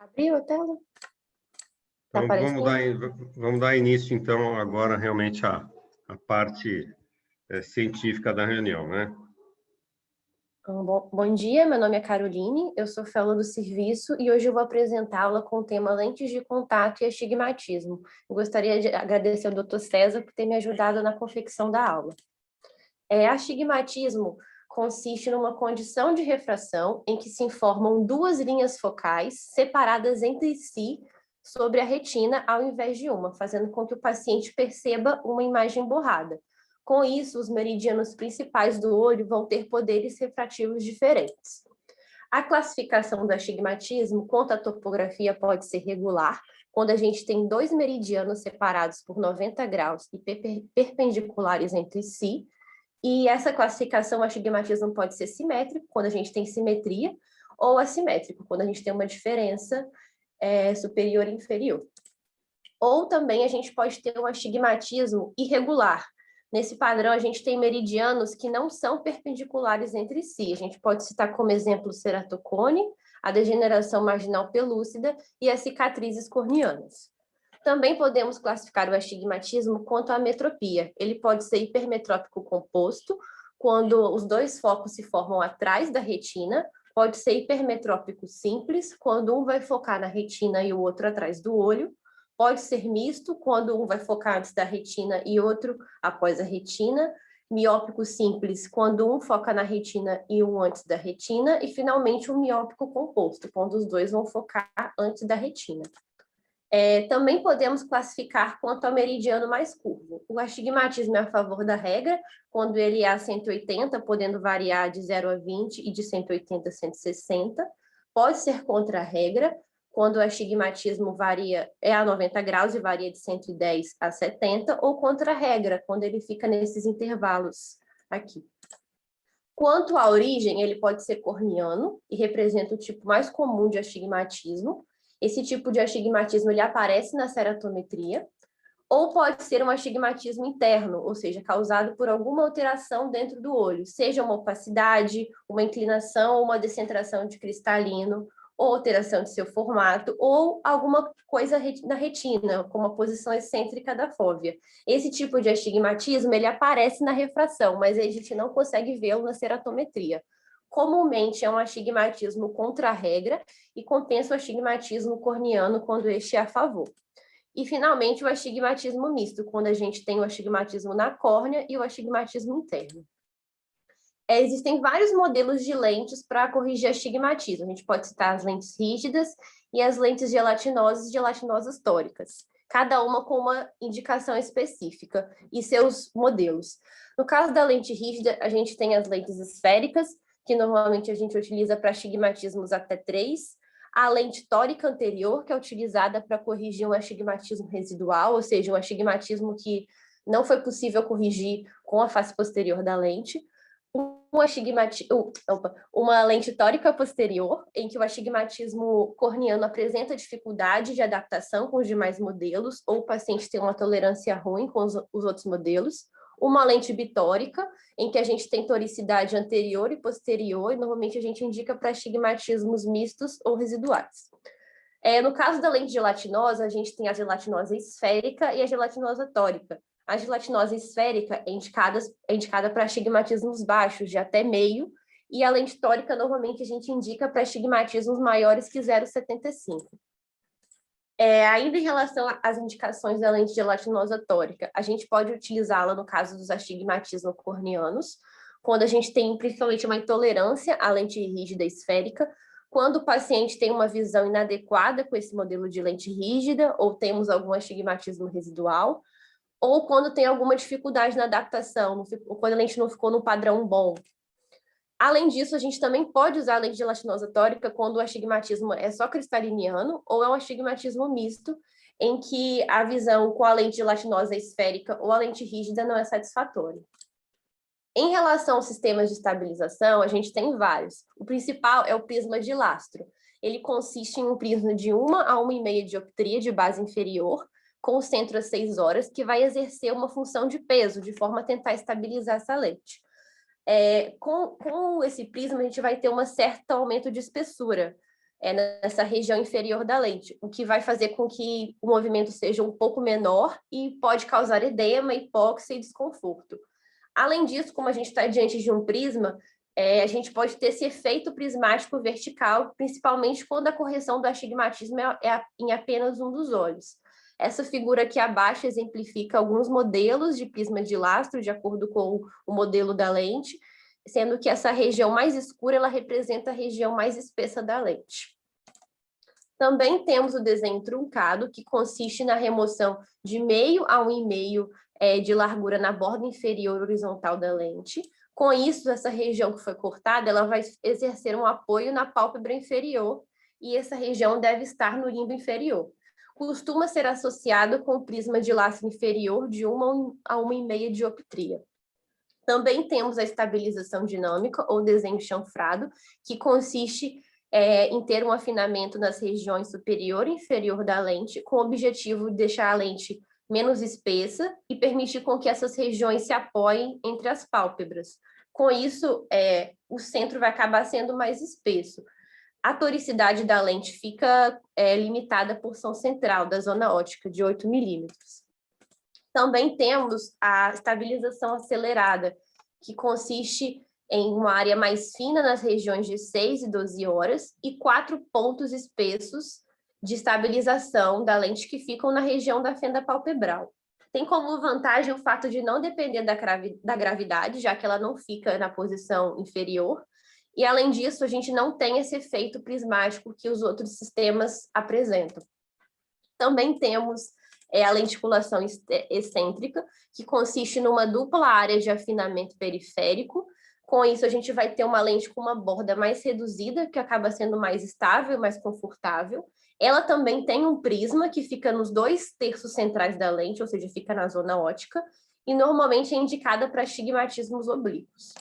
Abriu a tela? Tá Então, aparecendo? vamos dar início, então, agora realmente à parte científica da reunião, né? Bom dia, meu nome é Caroline, eu sou fellow do serviço e hoje eu vou apresentá-la com o tema lentes de contato e astigmatismo. Eu gostaria de agradecer ao Dr. César por ter me ajudado na confecção da aula. Astigmatismo consiste numa condição de refração em que se formam duas linhas focais separadas entre si sobre a retina ao invés de uma, fazendo com que o paciente perceba uma imagem borrada. Com isso, os meridianos principais do olho vão ter poderes refrativos diferentes. A classificação do astigmatismo quanto à topografia pode ser regular, quando a gente tem dois meridianos separados por 90 graus e perpendiculares entre si, e essa classificação, o astigmatismo pode ser simétrico, quando a gente tem simetria, ou assimétrico, quando a gente tem uma diferença superior e inferior. Ou também a gente pode ter um astigmatismo irregular. Nesse padrão, a gente tem meridianos que não são perpendiculares entre si. A gente pode citar como exemplo o ceratocone, a degeneração marginal pelúcida e as cicatrizes corneanas. Também podemos classificar o astigmatismo quanto à metropia. Ele pode ser hipermetrópico composto, quando os dois focos se formam atrás da retina, pode ser hipermetrópico simples, quando um vai focar na retina e o outro atrás do olho, pode ser misto, quando um vai focar antes da retina e outro após a retina, miópico simples, quando um foca na retina e um antes da retina, e finalmente um miópico composto, quando os dois vão focar antes da retina. Também podemos classificar quanto ao meridiano mais curvo. O astigmatismo é a favor da regra, quando ele é a 180, podendo variar de 0 a 20 e de 180 a 160. Pode ser contra a regra, quando o astigmatismo é a 90 graus e varia de 110 a 70, ou contra a regra, quando ele fica nesses intervalos aqui. Quanto à origem, ele pode ser corneano e representa o tipo mais comum de astigmatismo. Esse tipo de astigmatismo ele aparece na ceratometria, ou pode ser um astigmatismo interno, ou seja, causado por alguma alteração dentro do olho, seja uma opacidade, uma inclinação ou uma descentração de cristalino, ou alteração de seu formato, ou alguma coisa na retina, como a posição excêntrica da fóvea. Esse tipo de astigmatismo ele aparece na refração, mas a gente não consegue vê-lo na ceratometria. Comumente é um astigmatismo contra a regra e compensa o astigmatismo corneano quando este é a favor. E, finalmente, o astigmatismo misto, quando a gente tem o astigmatismo na córnea e o astigmatismo interno. Existem vários modelos de lentes para corrigir astigmatismo. A gente pode citar as lentes rígidas e as lentes gelatinosas e gelatinosas tóricas, cada uma com uma indicação específica e seus modelos. No caso da lente rígida, a gente tem as lentes esféricas, que normalmente a gente utiliza para astigmatismos até 3, a lente tórica anterior, que é utilizada para corrigir um astigmatismo residual, ou seja, um astigmatismo que não foi possível corrigir com a face posterior da lente, uma lente tórica posterior, em que o astigmatismo corneano apresenta dificuldade de adaptação com os demais modelos, ou o paciente tem uma tolerância ruim com os outros modelos, uma lente bitórica, em que a gente tem toricidade anterior e posterior, e normalmente a gente indica para astigmatismos mistos ou residuais. No caso da lente gelatinosa, a gente tem a gelatinosa esférica e a gelatinosa tórica. A gelatinose esférica é indicada para astigmatismos baixos, de até meio, e a lente tórica, normalmente, a gente indica para astigmatismos maiores que 0,75. Ainda em relação às indicações da lente gelatinosa tórica, a gente pode utilizá-la no caso dos astigmatismos corneanos, quando a gente tem principalmente uma intolerância à lente rígida esférica, quando o paciente tem uma visão inadequada com esse modelo de lente rígida, ou temos algum astigmatismo residual, ou quando tem alguma dificuldade na adaptação, quando a lente não ficou no padrão bom. Além disso, a gente também pode usar a lente gelatinosa tórica quando o astigmatismo é só cristaliniano ou é um astigmatismo misto, em que a visão com a lente gelatinosa esférica ou a lente rígida não é satisfatória. Em relação aos sistemas de estabilização, a gente tem vários. O principal é o prisma de lastro. Ele consiste em um prisma de 1 a 1,5 dioptria de base inferior, com o centro a 6 horas, que vai exercer uma função de peso, de forma a tentar estabilizar essa lente. Com esse prisma, a gente vai ter um certo aumento de espessura. nessa região inferior da lente, o que vai fazer com que o movimento seja um pouco menor e pode causar edema, hipóxia e desconforto. Além disso, como a gente está diante de um prisma, a gente pode ter esse efeito prismático vertical, principalmente quando a correção do astigmatismo é em apenas um dos olhos. Essa figura aqui abaixo exemplifica alguns modelos de prisma de lastro, de acordo com o modelo da lente, sendo que essa região mais escura, ela representa a região mais espessa da lente. Também temos o desenho truncado, que consiste na remoção de meio a 1,5 de largura na borda inferior horizontal da lente. Com isso, essa região que foi cortada, ela vai exercer um apoio na pálpebra inferior, e essa região deve estar no limbo inferior. Costuma ser associado com o prisma de lastro inferior de 1 a 1,5 dioptria. Também temos a estabilização dinâmica, ou desenho chanfrado, que consiste em ter um afinamento nas regiões superior e inferior da lente, com o objetivo de deixar a lente menos espessa e permitir com que essas regiões se apoiem entre as pálpebras. Com isso, o centro vai acabar sendo mais espesso. A toricidade da lente fica limitada à porção central da zona óptica, de 8 milímetros. Também temos a estabilização acelerada, que consiste em uma área mais fina nas regiões de 6 e 12 horas e 4 pontos espessos de estabilização da lente que ficam na região da fenda palpebral. Tem como vantagem o fato de não depender da gravidade, já que ela não fica na posição inferior, e além disso, a gente não tem esse efeito prismático que os outros sistemas apresentam. Também temos a lenticulação excêntrica, que consiste numa dupla área de afinamento periférico. Com isso, a gente vai ter uma lente com uma borda mais reduzida, que acaba sendo mais estável, mais confortável. Ela também tem um prisma que fica nos 2/3 centrais da lente, ou seja, fica na zona óptica, e normalmente é indicada para astigmatismos oblíquos.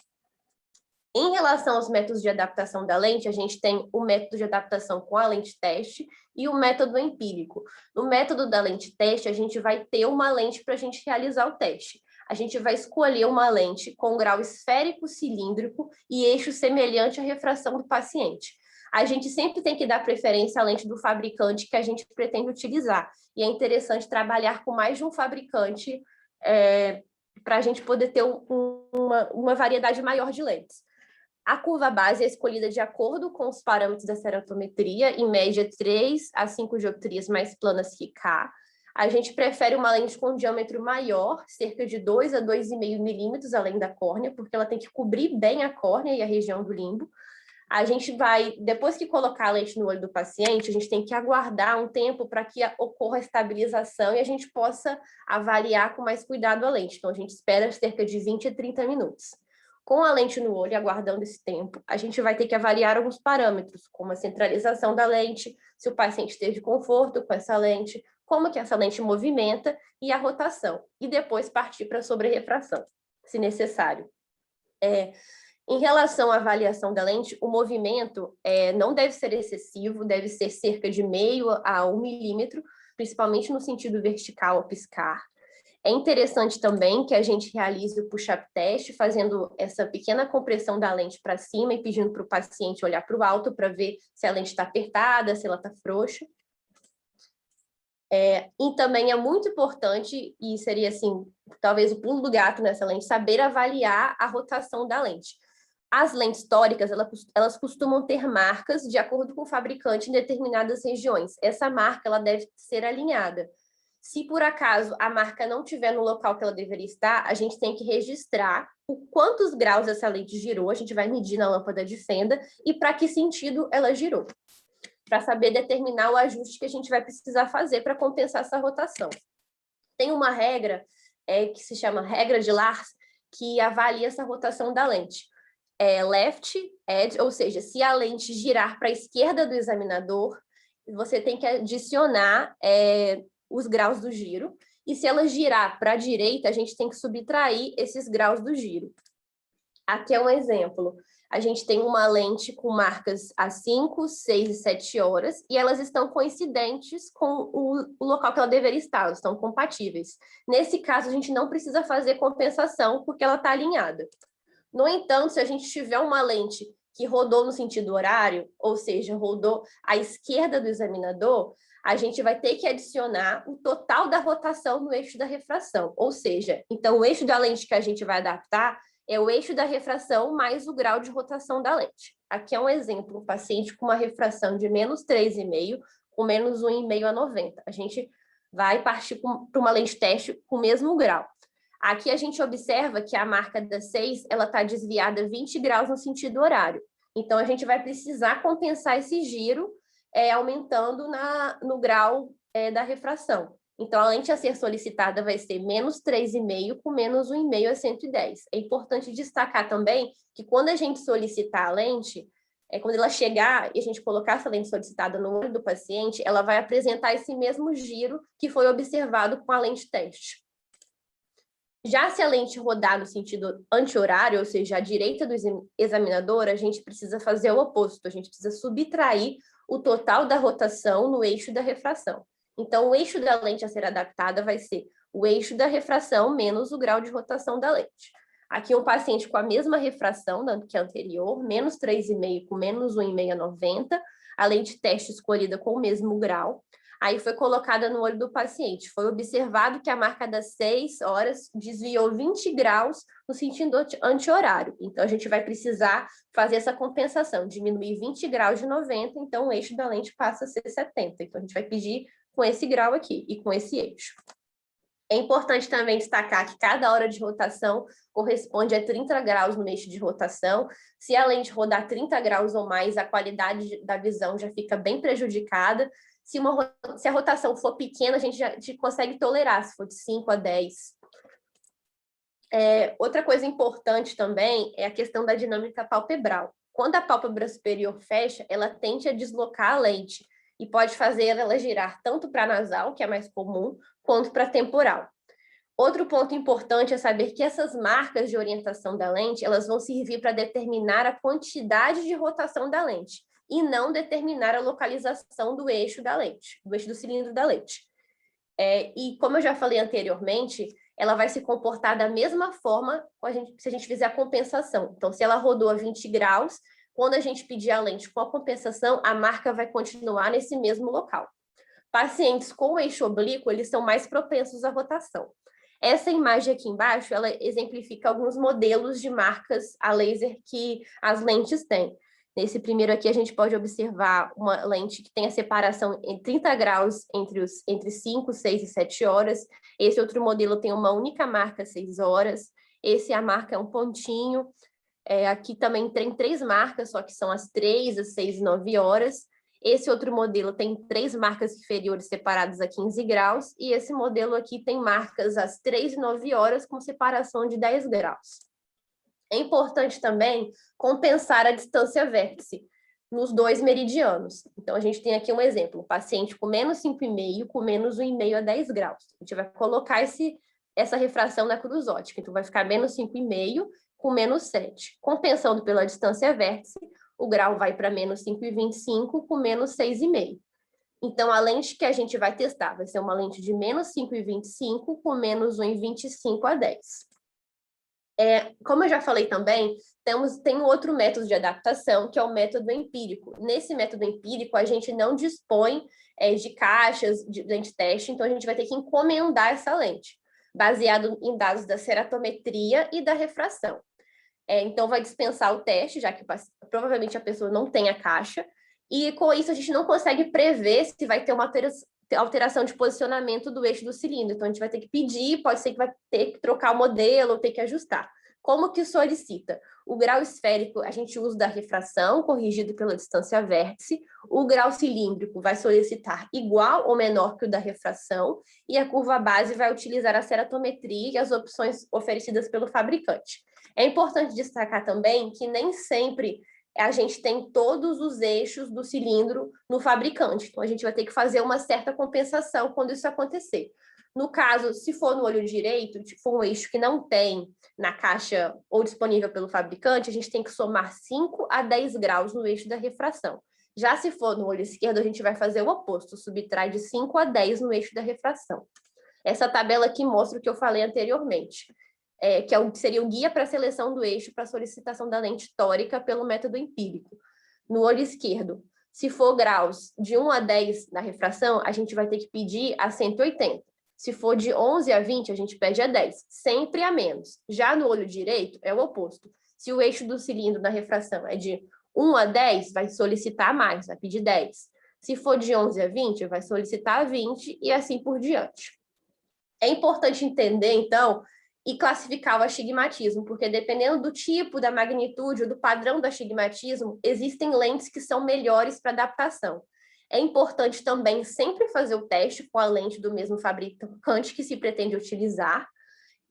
Em relação aos métodos de adaptação da lente, a gente tem o método de adaptação com a lente teste e o método empírico. No método da lente teste, a gente vai ter uma lente para a gente realizar o teste. A gente vai escolher uma lente com grau esférico cilíndrico e eixo semelhante à refração do paciente. A gente sempre tem que dar preferência à lente do fabricante que a gente pretende utilizar. E é interessante trabalhar com mais de um fabricante para a gente poder ter uma variedade maior de lentes. A curva base é escolhida de acordo com os parâmetros da ceratometria, em média 3 a 5 dioptrias mais planas que K. A gente prefere uma lente com um diâmetro maior, cerca de 2 a 2,5 milímetros além da córnea, porque ela tem que cobrir bem a córnea e a região do limbo. A gente vai, depois que colocar a lente no olho do paciente, a gente tem que aguardar um tempo para que ocorra a estabilização e a gente possa avaliar com mais cuidado a lente. Então, a gente espera cerca de 20 a 30 minutos. Com a lente no olho, aguardando esse tempo, a gente vai ter que avaliar alguns parâmetros, como a centralização da lente, se o paciente teve conforto com essa lente, como que essa lente movimenta e a rotação. E depois partir para a sobrerrefração, se necessário. Em relação à avaliação da lente, o movimento não deve ser excessivo, deve ser cerca de 0,5 a 1 milímetro, principalmente no sentido vertical ao piscar. É interessante também que a gente realize o push-up test, fazendo essa pequena compressão da lente para cima e pedindo para o paciente olhar para o alto para ver se a lente está apertada, se ela está frouxa. E também é muito importante, e seria assim, talvez o pulo do gato nessa lente, saber avaliar a rotação da lente. As lentes tóricas, elas costumam ter marcas de acordo com o fabricante em determinadas regiões. Essa marca ela deve ser alinhada. Se por acaso a marca não estiver no local que ela deveria estar, a gente tem que registrar o quantos graus essa lente girou, a gente vai medir na lâmpada de fenda e para que sentido ela girou, para saber determinar o ajuste que a gente vai precisar fazer para compensar essa rotação. Tem uma regra que se chama regra de Lars, que avalia essa rotação da lente. Left edge, ou seja, se a lente girar para a esquerda do examinador, você tem que adicionar os graus do giro, e se ela girar para a direita, a gente tem que subtrair esses graus do giro. Aqui é um exemplo. A gente tem uma lente com marcas a 5, 6 e 7 horas, e elas estão coincidentes com o local que ela deveria estar, elas estão compatíveis. Nesse caso, a gente não precisa fazer compensação, porque ela está alinhada. No entanto, se a gente tiver uma lente que rodou no sentido horário, ou seja, rodou à esquerda do examinador, a gente vai ter que adicionar o total da rotação no eixo da refração. Ou seja, então o eixo da lente que a gente vai adaptar é o eixo da refração mais o grau de rotação da lente. Aqui é um exemplo, um paciente com uma refração de menos 3,5, com menos 1,5 a 90. A gente vai partir para uma lente teste com o mesmo grau. Aqui a gente observa que a marca da 6, ela está desviada 20 graus no sentido horário. Então, a gente vai precisar compensar esse giro, aumentando no grau da refração. Então, a lente a ser solicitada vai ser menos 3,5 com menos 1,5 a 110. É importante destacar também que quando a gente solicitar a lente, quando ela chegar e a gente colocar essa lente solicitada no olho do paciente, ela vai apresentar esse mesmo giro que foi observado com a lente teste. Já se a lente rodar no sentido anti-horário, ou seja, à direita do examinador, a gente precisa fazer o oposto, a gente precisa subtrair o total da rotação no eixo da refração. Então, o eixo da lente a ser adaptada vai ser o eixo da refração menos o grau de rotação da lente. Aqui um paciente com a mesma refração que a anterior, menos 3,5 com menos 1,5 a 90, a lente teste escolhida com o mesmo grau. Aí foi colocada no olho do paciente. Foi observado que a marca das 6 horas desviou 20 graus no sentido anti-horário. Então, a gente vai precisar fazer essa compensação, diminuir 20 graus de 90, então o eixo da lente passa a ser 70. Então, a gente vai pedir com esse grau aqui e com esse eixo. É importante também destacar que cada hora de rotação corresponde a 30 graus no eixo de rotação. Se a lente rodar 30 graus ou mais, a qualidade da visão já fica bem prejudicada. Se a rotação for pequena, a gente já consegue tolerar, se for de 5 a 10. Outra coisa importante também é a questão da dinâmica palpebral. Quando a pálpebra superior fecha, ela tende a deslocar a lente e pode fazer ela girar tanto para nasal, que é mais comum, quanto para temporal. Outro ponto importante é saber que essas marcas de orientação da lente, elas vão servir para determinar a quantidade de rotação da lente e não determinar a localização do eixo da lente, do eixo do cilindro da lente. E como eu já falei anteriormente, ela vai se comportar da mesma forma se a gente fizer a compensação. Então, se ela rodou a 20 graus, quando a gente pedir a lente com a compensação, a marca vai continuar nesse mesmo local. Pacientes com eixo oblíquo, eles são mais propensos à rotação. Essa imagem aqui embaixo, ela exemplifica alguns modelos de marcas a laser que as lentes têm. Nesse primeiro aqui, a gente pode observar uma lente que tem a separação em 30 graus entre 5, 6 e 7 horas. Esse outro modelo tem uma única marca, 6 horas. A marca é um pontinho. Aqui também tem 3 marcas, só que são as 3, as 6 e 9 horas. Esse outro modelo tem 3 marcas inferiores separadas a 15 graus, e esse modelo aqui tem marcas às 3 e 9 horas com separação de 10 graus. É importante também compensar a distância vértice nos 2 meridianos. Então, a gente tem aqui um exemplo, um paciente com menos 5,5, com menos 1,5 a 10 graus. A gente vai colocar essa refração na cruz ótica, então vai ficar menos 5,5 com menos 7. Compensando pela distância vértice, o grau vai para menos 5,25 com menos 6,5. Então, a lente que a gente vai testar vai ser uma lente de menos 5,25 com menos 1,25 a 10. Como eu já falei também, tem um outro método de adaptação, que é o método empírico. Nesse método empírico, a gente não dispõe de caixas de lente teste, então a gente vai ter que encomendar essa lente, baseado em dados da ceratometria e da refração. Então, vai dispensar o teste, já que provavelmente a pessoa não tem a caixa, e com isso a gente não consegue prever se vai ter uma alteração de posicionamento do eixo do cilindro. Então, a gente vai ter que pedir, pode ser que vai ter que trocar o modelo ou ter que ajustar. Como que solicita? O grau esférico, a gente usa da refração, corrigido pela distância vértice. O grau cilíndrico vai solicitar igual ou menor que o da refração, e a curva base vai utilizar a ceratometria e as opções oferecidas pelo fabricante. É importante destacar também que nem sempre a gente tem todos os eixos do cilindro no fabricante. Então, a gente vai ter que fazer uma certa compensação quando isso acontecer. No caso, se for no olho direito, se for um eixo que não tem na caixa ou disponível pelo fabricante, a gente tem que somar 5 a 10 graus no eixo da refração. Já se for no olho esquerdo, a gente vai fazer o oposto, subtrai de 5 a 10 no eixo da refração. Essa tabela aqui mostra o que eu falei anteriormente. que seria o guia para a seleção do eixo para solicitação da lente tórica pelo método empírico. No olho esquerdo, se for graus de 1 a 10 na refração, a gente vai ter que pedir a 180. Se for de 11 a 20, a gente pede a 10, sempre a menos. Já no olho direito, é o oposto. Se o eixo do cilindro na refração é de 1 a 10, vai solicitar mais, vai pedir 10. Se for de 11 a 20, vai solicitar 20 e assim por diante. É importante entender, então, e classificar o astigmatismo, porque dependendo do tipo, da magnitude ou do padrão do astigmatismo, existem lentes que são melhores para adaptação. É importante também sempre fazer o teste com a lente do mesmo fabricante que se pretende utilizar.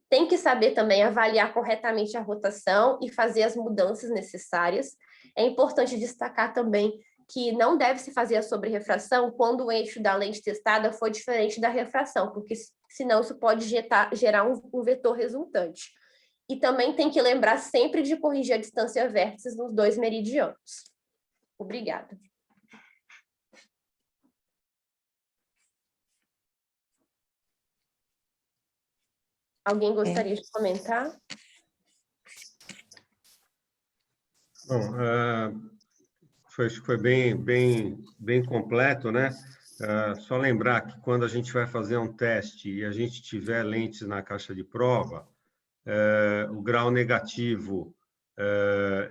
Tem que saber também avaliar corretamente a rotação e fazer as mudanças necessárias. É importante destacar também que não deve se fazer a sobrerrefração quando o eixo da lente testada for diferente da refração, porque senão isso pode gerar um vetor resultante. E também tem que lembrar sempre de corrigir a distância vértices nos 2 meridianos. Obrigada. Alguém gostaria de comentar? Bom, foi bem completo, né? Só lembrar que quando a gente vai fazer um teste e a gente tiver lentes na caixa de prova, o grau negativo,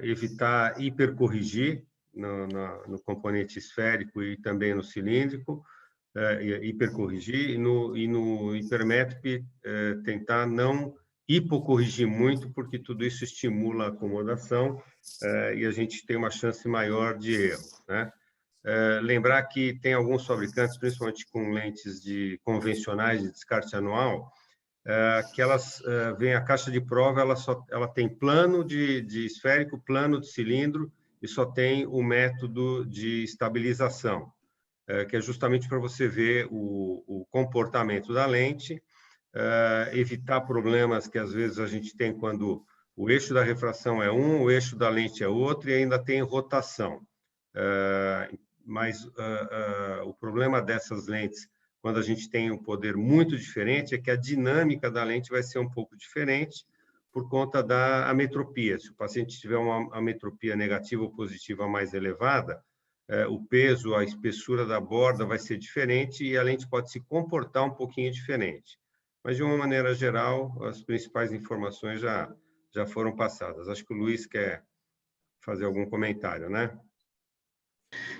evitar hipercorrigir no componente esférico e também no cilíndrico, hipercorrigir, e no hipermétrope tentar não hipocorrigir muito, porque tudo isso estimula a acomodação e a gente tem uma chance maior de erro, né? Lembrar que tem alguns fabricantes, principalmente com lentes convencionais de descarte anual, que elas vêm a caixa de prova, ela tem plano de esférico, plano de cilindro e só tem o método de estabilização, que é justamente para você ver o comportamento da lente, evitar problemas que às vezes a gente tem quando o eixo da refração é um, o eixo da lente é outro e ainda tem rotação. Mas o problema dessas lentes, quando a gente tem um poder muito diferente, é que a dinâmica da lente vai ser um pouco diferente por conta da ametropia. Se o paciente tiver uma ametropia negativa ou positiva mais elevada, o peso, a espessura da borda vai ser diferente e a lente pode se comportar um pouquinho diferente. Mas, de uma maneira geral, as principais informações já foram passadas. Acho que o Luiz quer fazer algum comentário, né?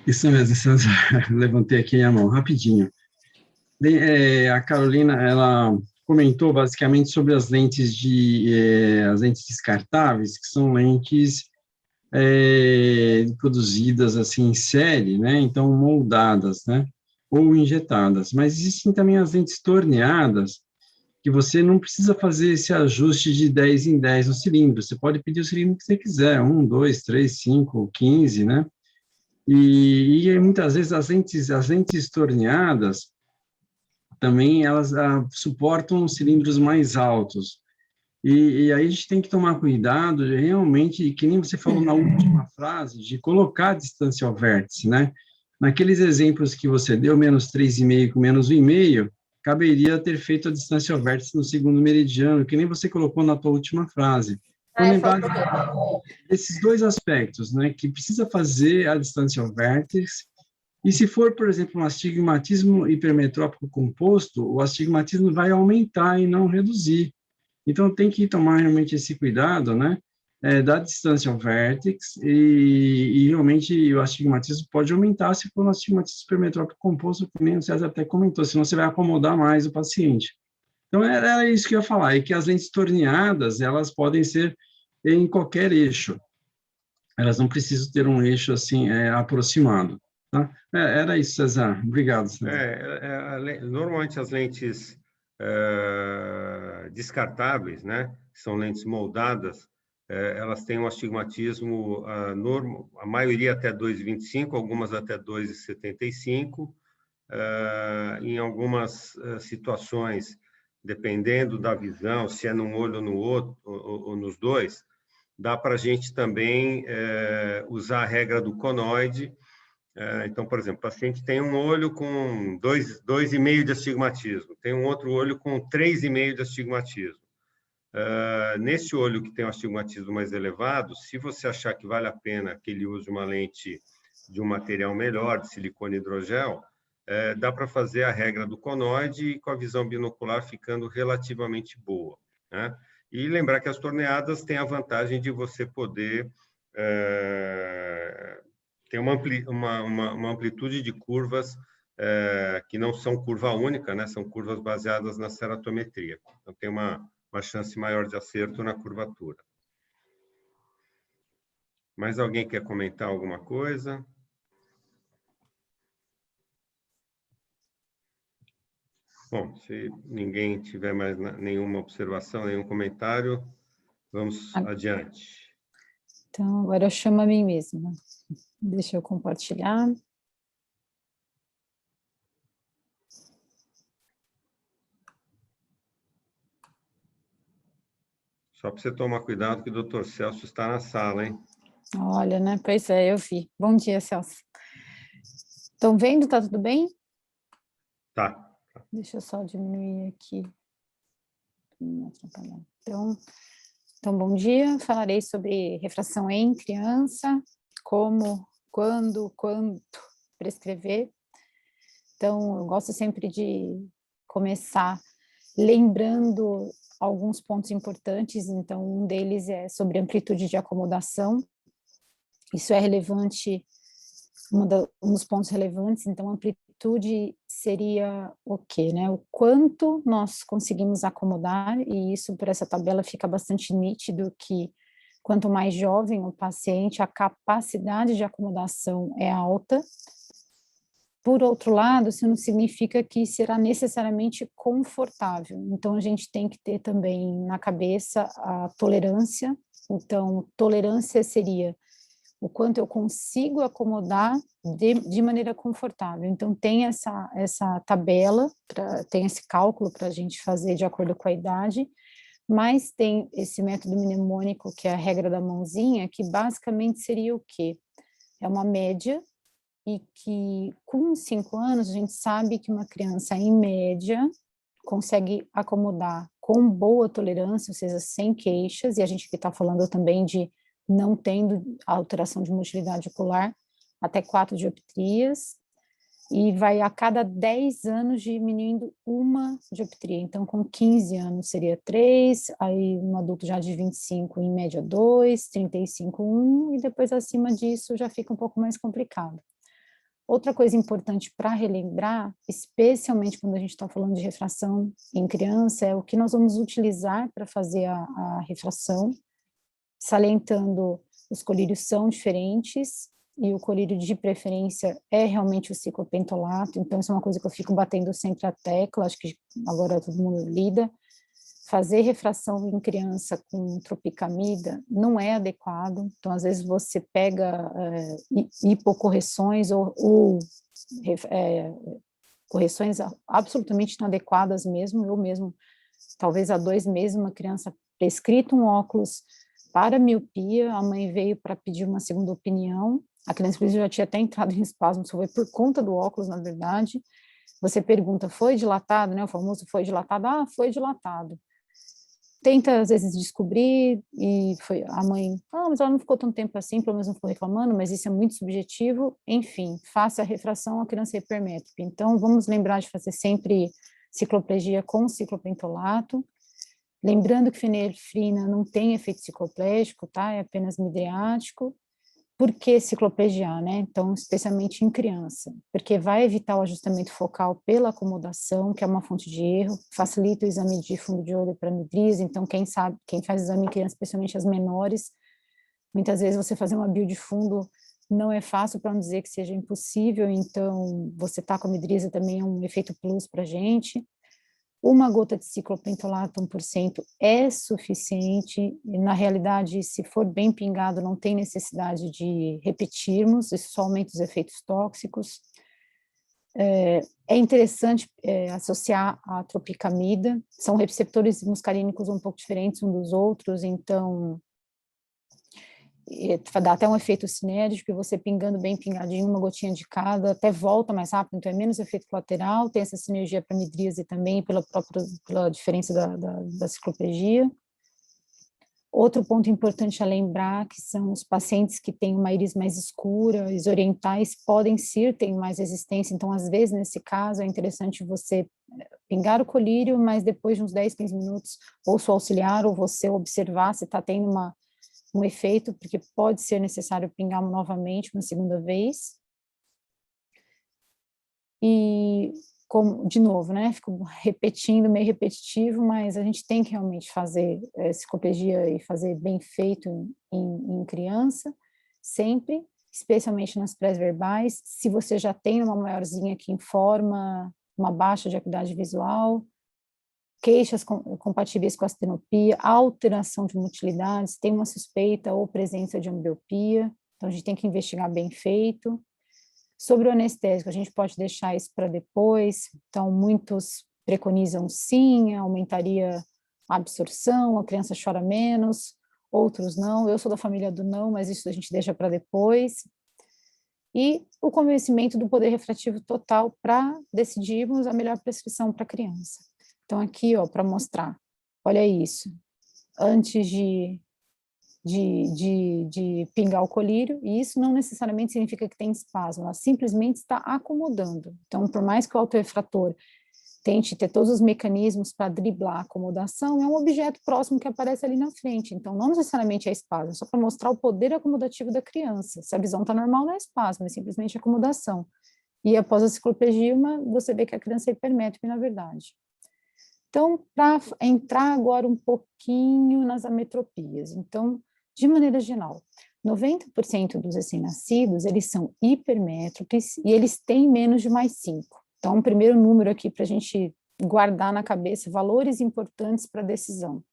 Isso mesmo, César. Levantei aqui a mão, rapidinho. A Carolina, ela comentou basicamente sobre as lentes as lentes descartáveis, que são lentes produzidas assim em série, né? Então moldadas, né? Ou injetadas. Mas existem também as lentes torneadas, que você não precisa fazer esse ajuste de 10 em 10 no cilindro. Você pode pedir o cilindro que você quiser, 1, 2, 3, 5, 15, né? E muitas vezes as lentes torneadas também elas suportam cilindros mais altos. E aí a gente tem que tomar cuidado, realmente, que nem você falou na última frase, de colocar a distância ao vértice, né? Naqueles exemplos que você deu, menos 3,5 com menos 1,5, caberia ter feito a distância ao vértice no segundo meridiano, que nem você colocou na tua última frase. Então, lembrar desses dois aspectos, né? Que precisa fazer a distância ao vértice. E se for, por exemplo, um astigmatismo hipermetrópico composto, o astigmatismo vai aumentar e não reduzir. Então, tem que tomar realmente esse cuidado, né? Da distância ao vértex e realmente o astigmatismo pode aumentar se for um astigmatismo hipermetrópico composto, que nem o César até comentou, senão você vai acomodar mais o paciente. Então, era isso que eu ia falar, e que as lentes torneadas, elas podem ser em qualquer eixo. Elas não precisam ter um eixo, assim, aproximado. Tá? Era isso, César. Obrigado, César. Normalmente as lentes descartáveis, né, que são lentes moldadas, elas têm um astigmatismo normal, a maioria até 2,25, algumas até 2,75. Em algumas situações, dependendo da visão, se é num olho ou no outro, ou nos dois, dá para a gente também usar a regra do conoide. Então, por exemplo, o paciente tem um olho com 2,5 de astigmatismo, tem um outro olho com 3,5 de astigmatismo. Nesse olho que tem o astigmatismo mais elevado, se você achar que vale a pena que ele use uma lente de um material melhor, de silicone hidrogel, dá para fazer a regra do conoide e com a visão binocular ficando relativamente boa, né? E lembrar que as torneadas têm a vantagem de você poder ter uma amplitude de curvas que não são curva única, né? São curvas baseadas na ceratometria. Então, tem uma chance maior de acerto na curvatura. Mais alguém quer comentar alguma coisa? Bom, se ninguém tiver mais nenhuma observação, nenhum comentário, vamos adiante. Então, agora eu chamo a mim mesma. Deixa eu compartilhar. Só para você tomar cuidado que o Dr. Celso está na sala, hein? Olha, né? Pois é, eu vi. Bom dia, Celso. Estão vendo? Tá tudo bem? Tá. Deixa eu só diminuir aqui. Então, bom dia. Falarei sobre refração em criança, como, quando, quanto prescrever. Então, eu gosto sempre de começar lembrando alguns pontos importantes. Então, um deles é sobre amplitude de acomodação. Isso é relevante, um dos pontos relevantes. Então, amplitude seria o quê, né? O quanto nós conseguimos acomodar, e isso por essa tabela fica bastante nítido que quanto mais jovem o paciente, a capacidade de acomodação é alta. Por outro lado, isso não significa que será necessariamente confortável. Então, a gente tem que ter também na cabeça a tolerância. Então, tolerância seria o quanto eu consigo acomodar de maneira confortável. Então, tem essa tabela, tem esse cálculo para a gente fazer de acordo com a idade, mas tem esse método mnemônico, que é a regra da mãozinha, que basicamente seria o quê? É uma média, e que com 5 anos a gente sabe que uma criança, em média, consegue acomodar com boa tolerância, ou seja, sem queixas, e a gente está falando também de não tendo alteração de motilidade ocular, até 4 dioptrias, e vai a cada 10 anos diminuindo uma dioptria. Então, com 15 anos seria 3, aí um adulto já de 25, em média 2, 35, 1, e depois acima disso já fica um pouco mais complicado. Outra coisa importante para relembrar, especialmente quando a gente está falando de refração em criança, é o que nós vamos utilizar para fazer a refração, salientando os colírios são diferentes, e o colírio de preferência é realmente o ciclopentolato. Então isso é uma coisa que eu fico batendo sempre a tecla, acho que agora todo mundo lida. Fazer refração em criança com tropicamida não é adequado, então às vezes você pega hipocorreções ou correções absolutamente inadequadas mesmo. Eu mesmo, talvez há 2 meses, uma criança prescrito um óculos para miopia, a mãe veio para pedir uma segunda opinião, a criança já tinha até entrado em espasmo, só foi por conta do óculos, na verdade. Você pergunta, foi dilatado, né? O famoso foi dilatado, foi dilatado. Tenta, às vezes, descobrir, e foi a mãe, mas ela não ficou tanto tempo assim, pelo menos não ficou reclamando, mas isso é muito subjetivo. Enfim, faça a refração, a criança é hipermétrope. Então, vamos lembrar de fazer sempre cicloplegia com ciclopentolato, lembrando que fenilefrina não tem efeito cicloplégico, tá? É apenas midriático. Por que cicloplegiar, né? Então, especialmente em criança, porque vai evitar o ajustamento focal pela acomodação, que é uma fonte de erro, facilita o exame de fundo de olho para midríase. Então, quem faz exame em criança, especialmente as menores, muitas vezes você fazer uma bio de fundo não é fácil, para não dizer que seja impossível. Então, você tá com a midríase também é um efeito plus para a gente. Uma gota de ciclopentolato 1% é suficiente, e na realidade, se for bem pingado, não tem necessidade de repetirmos, isso só aumenta os efeitos tóxicos. É interessante associar a tropicamida, são receptores muscarínicos um pouco diferentes uns dos outros, então dá até um efeito sinérgico, você pingando bem pingadinho, uma gotinha de cada, até volta mais rápido, então é menos efeito colateral, tem essa sinergia para midríase também, pela diferença da cicloplegia. Outro ponto importante a lembrar que são os pacientes que têm uma íris mais escura, os orientais podem sim ter mais resistência, então às vezes nesse caso é interessante você pingar o colírio, mas depois de uns 10, 15 minutos, ou seu auxiliar ou você observar se está tendo um efeito, porque pode ser necessário pingar novamente uma segunda vez. E, como, de novo, né, fico repetindo, meio repetitivo, mas a gente tem que realmente fazer psicopedia e fazer bem feito em criança, sempre, especialmente nas pré-verbais. Se você já tem uma maiorzinha que informa uma baixa de acuidade visual, queixas compatíveis com a astenopia, alteração de motilidades, tem uma suspeita ou presença de ambliopia, então a gente tem que investigar bem feito. Sobre o anestésico, a gente pode deixar isso para depois, então muitos preconizam sim, aumentaria a absorção, a criança chora menos, outros não, eu sou da família do não, mas isso a gente deixa para depois. E o convencimento do poder refrativo total para decidirmos a melhor prescrição para a criança. Então aqui, ó, para mostrar, olha isso, antes de pingar o colírio, e isso não necessariamente significa que tem espasmo, ela simplesmente está acomodando. Então, por mais que o autorrefrator tente ter todos os mecanismos para driblar a acomodação, é um objeto próximo que aparece ali na frente, então não necessariamente é espasmo, é só para mostrar o poder acomodativo da criança. Se a visão está normal, não é espasmo, é simplesmente acomodação. E após a cicloplegia, você vê que a criança é hipermétrope, na verdade. Então, para entrar agora um pouquinho nas ametropias, então, de maneira geral, 90% dos recém-nascidos, eles são hipermétropes e eles têm menos de +5. Então, um primeiro número aqui para a gente guardar na cabeça, valores importantes para a decisão.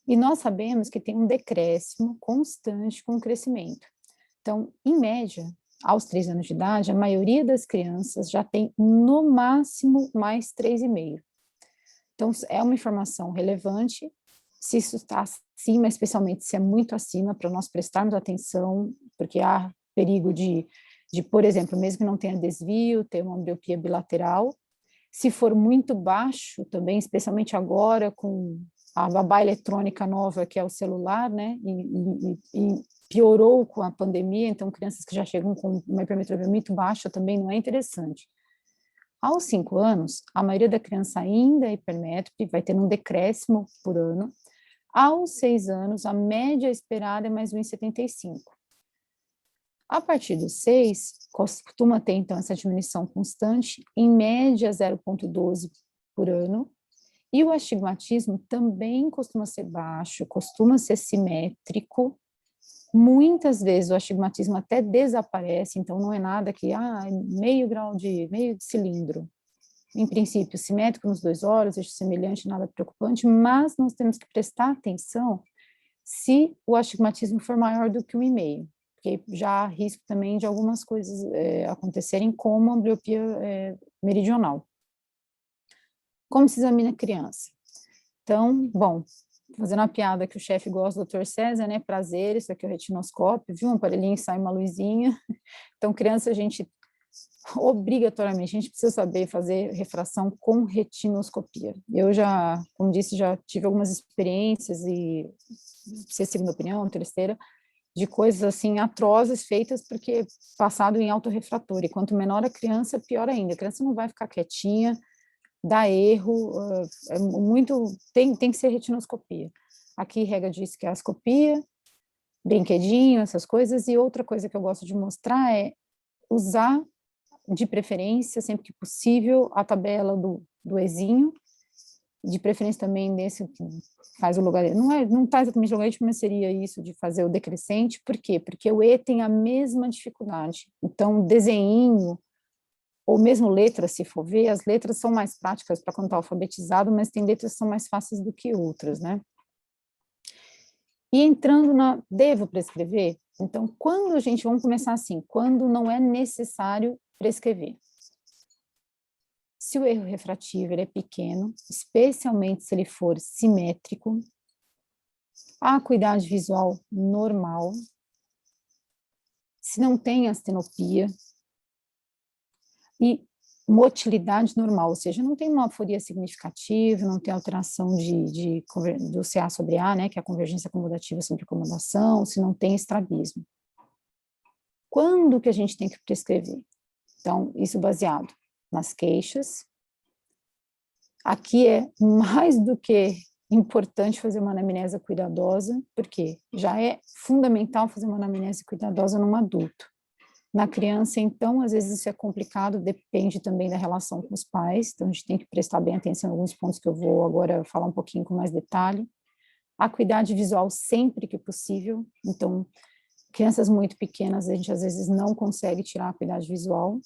E nós sabemos que tem um decréscimo constante com o crescimento. Então, em média, aos 3 anos de idade, a maioria das crianças já tem no máximo mais 3,5. Então, é uma informação relevante, se isso está acima, especialmente se é muito acima, para nós prestarmos atenção, porque há perigo de, por exemplo, mesmo que não tenha desvio, ter uma ambliopia bilateral. Se for muito baixo também, especialmente agora com a babá eletrônica nova, que é o celular, né, e piorou com a pandemia, então crianças que já chegam com uma hipermetropia muito baixa também não é interessante. Aos 5 anos, a maioria da criança ainda é hipermétrope, vai ter um decréscimo por ano. Aos 6 anos, a média esperada é mais 1,75. A partir dos 6, costuma ter, então, essa diminuição constante, em média 0,12 por ano, e o astigmatismo também costuma ser baixo, costuma ser simétrico. Muitas vezes o astigmatismo até desaparece, então não é nada que, meio de cilindro. Em princípio, simétrico nos 2 olhos, eixo semelhante, nada preocupante, mas nós temos que prestar atenção se o astigmatismo for maior do que 1,5, porque já há risco também de algumas coisas acontecerem, como a ambliopia meridional. Como se examina a criança? Então, bom, fazendo uma piada que o chefe gosta do Dr. César, né, prazer, isso aqui é o retinoscópio, viu, um aparelhinho, sai uma luzinha. Então, criança, a gente, obrigatoriamente, a gente precisa saber fazer refração com retinoscopia. Eu já, como disse, já tive algumas experiências, e se é segunda opinião, terceira, de coisas assim atrozes feitas porque passado em autorrefrator, e quanto menor a criança, pior ainda, a criança não vai ficar quietinha, dá erro, tem que ser retinoscopia. Aqui regra diz que é ascopia, brinquedinho, essas coisas, e outra coisa que eu gosto de mostrar é usar, de preferência, sempre que possível, a tabela do Ezinho, de preferência também desse que faz o logaritmo, não está exatamente logaritmo, mas seria isso de fazer o decrescente. Por quê? Porque o E tem a mesma dificuldade, então desenho, ou mesmo letras, se for ver, as letras são mais práticas para quando está alfabetizado, mas tem letras que são mais fáceis do que outras, né? E entrando devo prescrever? Então, vamos começar assim, quando não é necessário prescrever. Se o erro refrativo é pequeno, especialmente se ele for simétrico, a acuidade visual normal, se não tem astenopia, e motilidade normal, ou seja, não tem uma aforia significativa, não tem alteração do CA sobre A, né, que é a convergência acomodativa sobre acomodação, se não tem estrabismo. Quando que a gente tem que prescrever? Então, isso baseado nas queixas. Aqui é mais do que importante fazer uma anamnese cuidadosa, porque já é fundamental fazer uma anamnese cuidadosa num adulto. Na criança, então, às vezes isso é complicado, depende também da relação com os pais, então a gente tem que prestar bem atenção em alguns pontos que eu vou agora falar um pouquinho com mais detalhe. A acuidade visual sempre que possível, então, crianças muito pequenas, a gente às vezes não consegue tirar a acuidade visual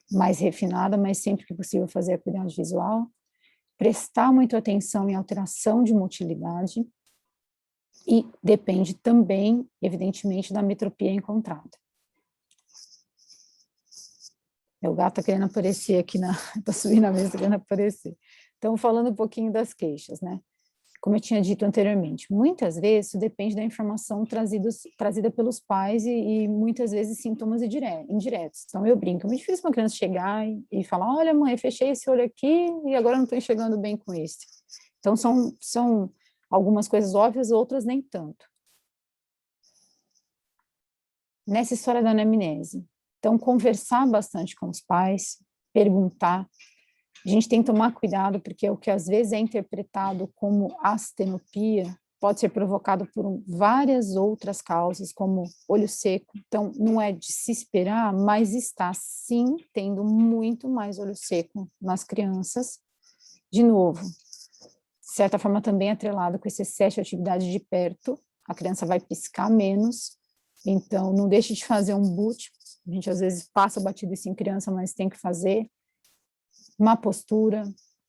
mais refinada, mas sempre que possível fazer a acuidade visual. Prestar muita atenção em alteração de motilidade e depende também, evidentemente, da metropia encontrada. Meu gato está querendo aparecer aqui, está subindo na mesa, querendo aparecer. Então, falando um pouquinho das queixas, né? Como eu tinha dito anteriormente, muitas vezes isso depende da informação trazida pelos pais e muitas vezes sintomas indiretos. Então, eu brinco, é muito difícil uma criança chegar e falar, olha, mãe, eu fechei esse olho aqui e agora não estou enxergando bem com esse. Então, são algumas coisas óbvias, outras nem tanto. Nessa história da anamnese, então, conversar bastante com os pais, perguntar. A gente tem que tomar cuidado, porque o que às vezes é interpretado como astenopia pode ser provocado por várias outras causas, como olho seco. Então, não é de se esperar, mas está sim tendo muito mais olho seco nas crianças. De novo, de certa forma também atrelado com esse excesso de atividade de perto, a criança vai piscar menos, então não deixe de fazer um boot. A gente às vezes passa batido isso em criança, mas tem que fazer. Má postura.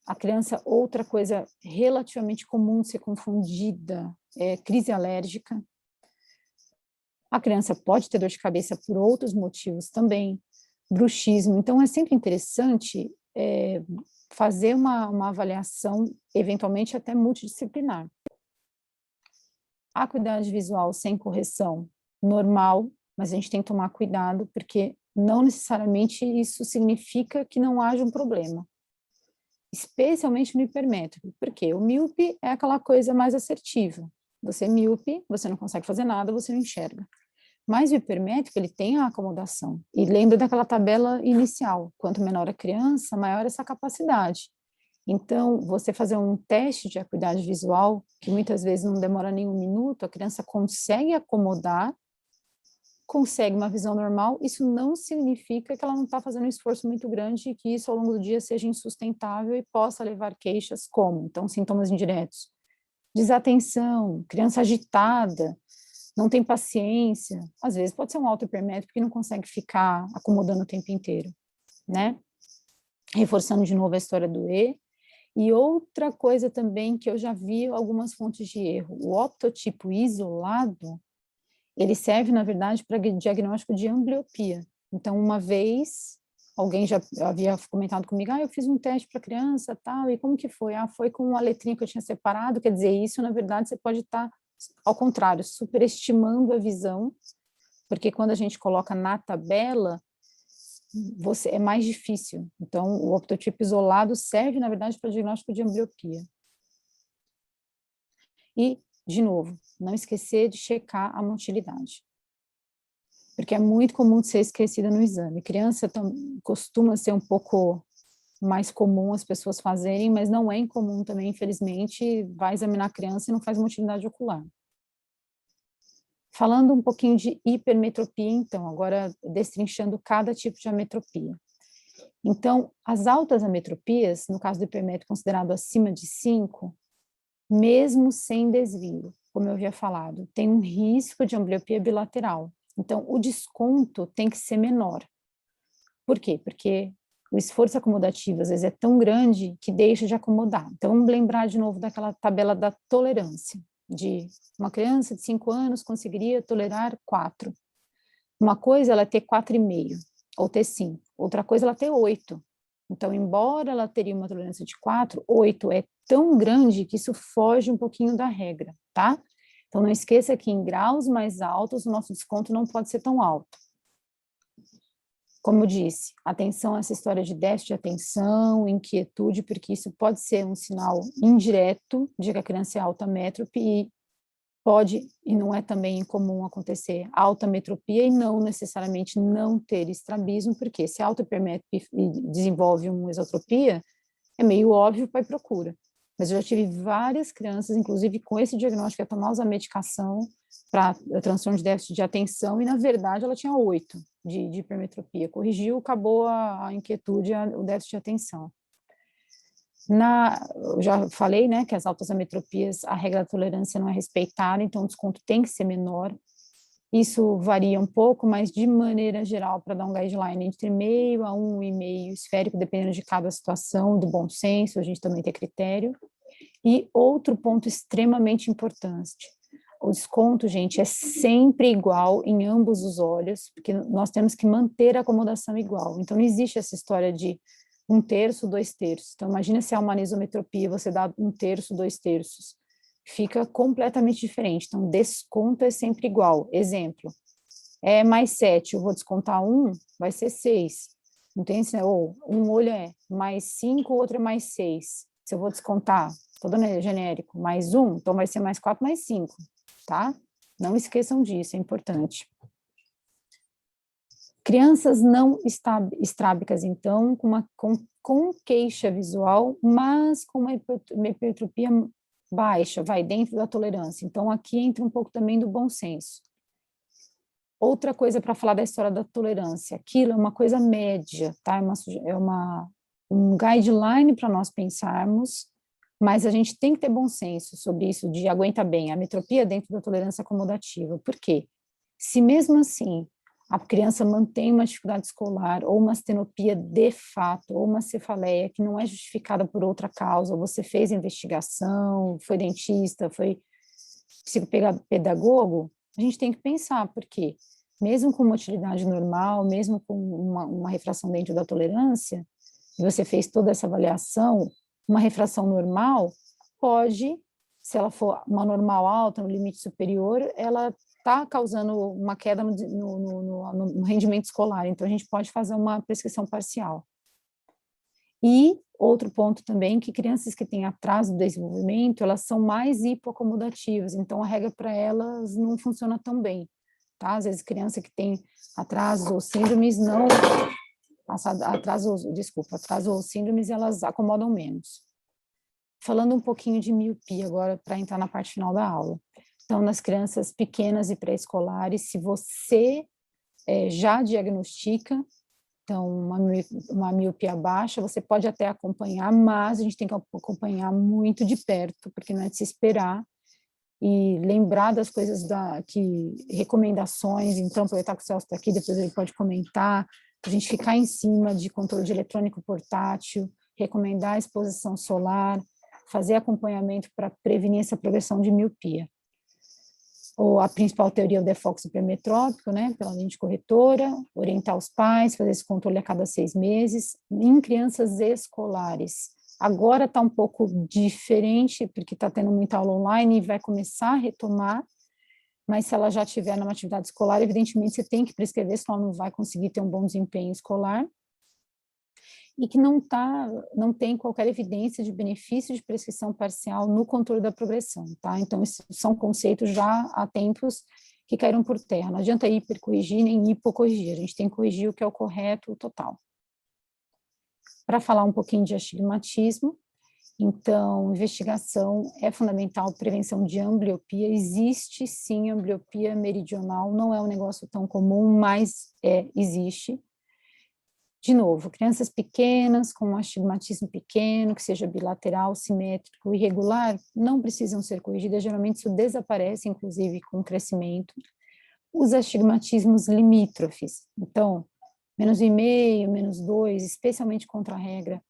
A criança, outra coisa relativamente comum de ser confundida é crise alérgica. A criança pode ter dor de cabeça por outros motivos também. Bruxismo. Então, é sempre interessante fazer uma avaliação, eventualmente até multidisciplinar. Acuidade visual sem correção, normal, mas a gente tem que tomar cuidado, porque não necessariamente isso significa que não haja um problema. Especialmente no hipermétrope, porque o míope é aquela coisa mais assertiva. Você é míope, você não consegue fazer nada, você não enxerga. Mas o hipermétrope, ele tem a acomodação. E lembra daquela tabela inicial, quanto menor a criança, maior essa capacidade. Então, você fazer um teste de acuidade visual, que muitas vezes não demora nem um minuto, a criança consegue acomodar, consegue uma visão normal, isso não significa que ela não está fazendo um esforço muito grande e que isso ao longo do dia seja insustentável e possa levar queixas como, então, sintomas indiretos. Desatenção, criança agitada, não tem paciência, às vezes pode ser um auto-hipermétrope que não consegue ficar acomodando o tempo inteiro, né? Reforçando de novo a história do E. E outra coisa também que eu já vi algumas fontes de erro, o optotipo isolado, ele serve, na verdade, para diagnóstico de ambliopia. Então, uma vez, alguém já havia comentado comigo, eu fiz um teste para criança, tal, e como que foi? Foi com a letrinha que eu tinha separado, quer dizer, isso, na verdade, você pode estar, ao contrário, superestimando a visão, porque quando a gente coloca na tabela, é mais difícil. Então, o optotipo isolado serve, na verdade, para diagnóstico de ambliopia. E, de novo, não esquecer de checar a motilidade. Porque é muito comum de ser esquecida no exame. Criança costuma ser um pouco mais comum as pessoas fazerem, mas não é incomum também, infelizmente, vai examinar a criança e não faz motilidade ocular. Falando um pouquinho de hipermetropia, então, agora destrinchando cada tipo de ametropia. Então, as altas ametropias, no caso do hipermétrope considerado acima de 5, mesmo sem desvio, como eu havia falado, tem um risco de ambliopia bilateral. Então, o desconto tem que ser menor. Por quê? Porque o esforço acomodativo, às vezes, é tão grande que deixa de acomodar. Então, vamos lembrar de novo daquela tabela da tolerância, de uma criança de 5 anos conseguiria tolerar 4. Uma coisa é ela ter 4,5, ou ter 5. Outra coisa é ela ter 8. Então, embora ela teria uma tolerância de 4, 8 é tão grande que isso foge um pouquinho da regra, tá? Então, não esqueça que em graus mais altos o nosso desconto não pode ser tão alto. como eu disse, atenção a essa história de déficit de atenção, inquietude, porque isso pode ser um sinal indireto de que a criança é alta-métrope e pode, e não é também incomum acontecer, alta-metropia e não necessariamente não ter estrabismo, porque se a alta-hipermétrope desenvolve uma esotropia, é meio óbvio, o pai procura. Mas eu já tive várias crianças, inclusive com esse diagnóstico, a tomar a medicação para transtorno de déficit de atenção, e na verdade ela tinha 8 de hipermetropia. Corrigiu, acabou a inquietude, o déficit de atenção. Eu já falei, né, que as altas ametropias, a regra da tolerância não é respeitada, então o desconto tem que ser menor. Isso varia um pouco, mas de maneira geral, para dar um guideline, entre 0,5 a 1,5 esférico, dependendo de cada situação, do bom senso, a gente também tem critério. E outro ponto extremamente importante, o desconto, gente, é sempre igual em ambos os olhos, porque nós temos que manter a acomodação igual. Então, não existe essa história de 1/3, 2/3. Então, imagina se há uma anisometropia, você dá 1/3, 2/3. Fica completamente diferente. Então, desconto é sempre igual. Exemplo, é mais 7, eu vou descontar 1, vai ser 6. Entende? Ou um olho é mais 5, o outro é mais 6. Se eu vou descontar, estou dando genérico, mais 1, então vai ser mais 4, mais 5, tá? Não esqueçam disso, é importante. Crianças não estrábicas, então, com queixa visual, mas com uma hipertropia baixa, vai dentro da tolerância. Então, aqui entra um pouco também do bom senso. Outra coisa para falar da história da tolerância, aquilo é uma coisa média, tá? Um guideline para nós pensarmos, mas a gente tem que ter bom senso sobre isso de aguenta bem, a metropia dentro da tolerância acomodativa. Por quê? Se mesmo assim a criança mantém uma dificuldade escolar, ou uma astenopia de fato, ou uma cefaleia que não é justificada por outra causa, ou você fez investigação, foi dentista, foi psicopedagogo, a gente tem que pensar, porque mesmo com uma utilidade normal, mesmo com uma refração dentro da tolerância, e você fez toda essa avaliação, uma refração normal pode, se ela for uma normal alta, no limite superior, ela está causando uma queda no rendimento escolar, então a gente pode fazer uma prescrição parcial. E outro ponto também, que crianças que têm atraso do desenvolvimento, elas são mais hipoacomodativas, então a regra para elas não funciona tão bem, tá? Às vezes criança que tem atrasos ou síndromes não... atraso ou síndromes, elas acomodam menos. Falando um pouquinho de miopia agora, para entrar na parte final da aula. Então, nas crianças pequenas e pré-escolares, se você já diagnostica, então, uma miopia baixa, você pode até acompanhar, mas a gente tem que acompanhar muito de perto, porque não é de se esperar, e lembrar das coisas recomendações, então, aproveitar que o Celso está aqui, depois ele pode comentar, a gente ficar em cima de controle de eletrônico portátil, recomendar a exposição solar, fazer acompanhamento para prevenir essa progressão de miopia. Ou a principal teoria é o defóxio hipermetrópico, né, pela lente corretora, orientar os pais, fazer esse controle a cada 6 meses, em crianças escolares. Agora está um pouco diferente, porque está tendo muita aula online e vai começar a retomar, mas se ela já estiver numa atividade escolar, evidentemente você tem que prescrever, senão ela não vai conseguir ter um bom desempenho escolar, e que não tem qualquer evidência de benefício de prescrição parcial no controle da progressão, tá? Então, esses são conceitos já há tempos que caíram por terra. Não adianta hipercorrigir nem hipocorrigir, a gente tem que corrigir o que é o correto, o total. Para falar um pouquinho de astigmatismo, então, investigação é fundamental, prevenção de ambliopia, existe sim ambliopia meridional, não é um negócio tão comum, mas existe. De novo, crianças pequenas, com um astigmatismo pequeno, que seja bilateral, simétrico, irregular, não precisam ser corrigidas, geralmente isso desaparece, inclusive, com o crescimento. Os astigmatismos limítrofes, então, -1,5, -2, especialmente contra a regra,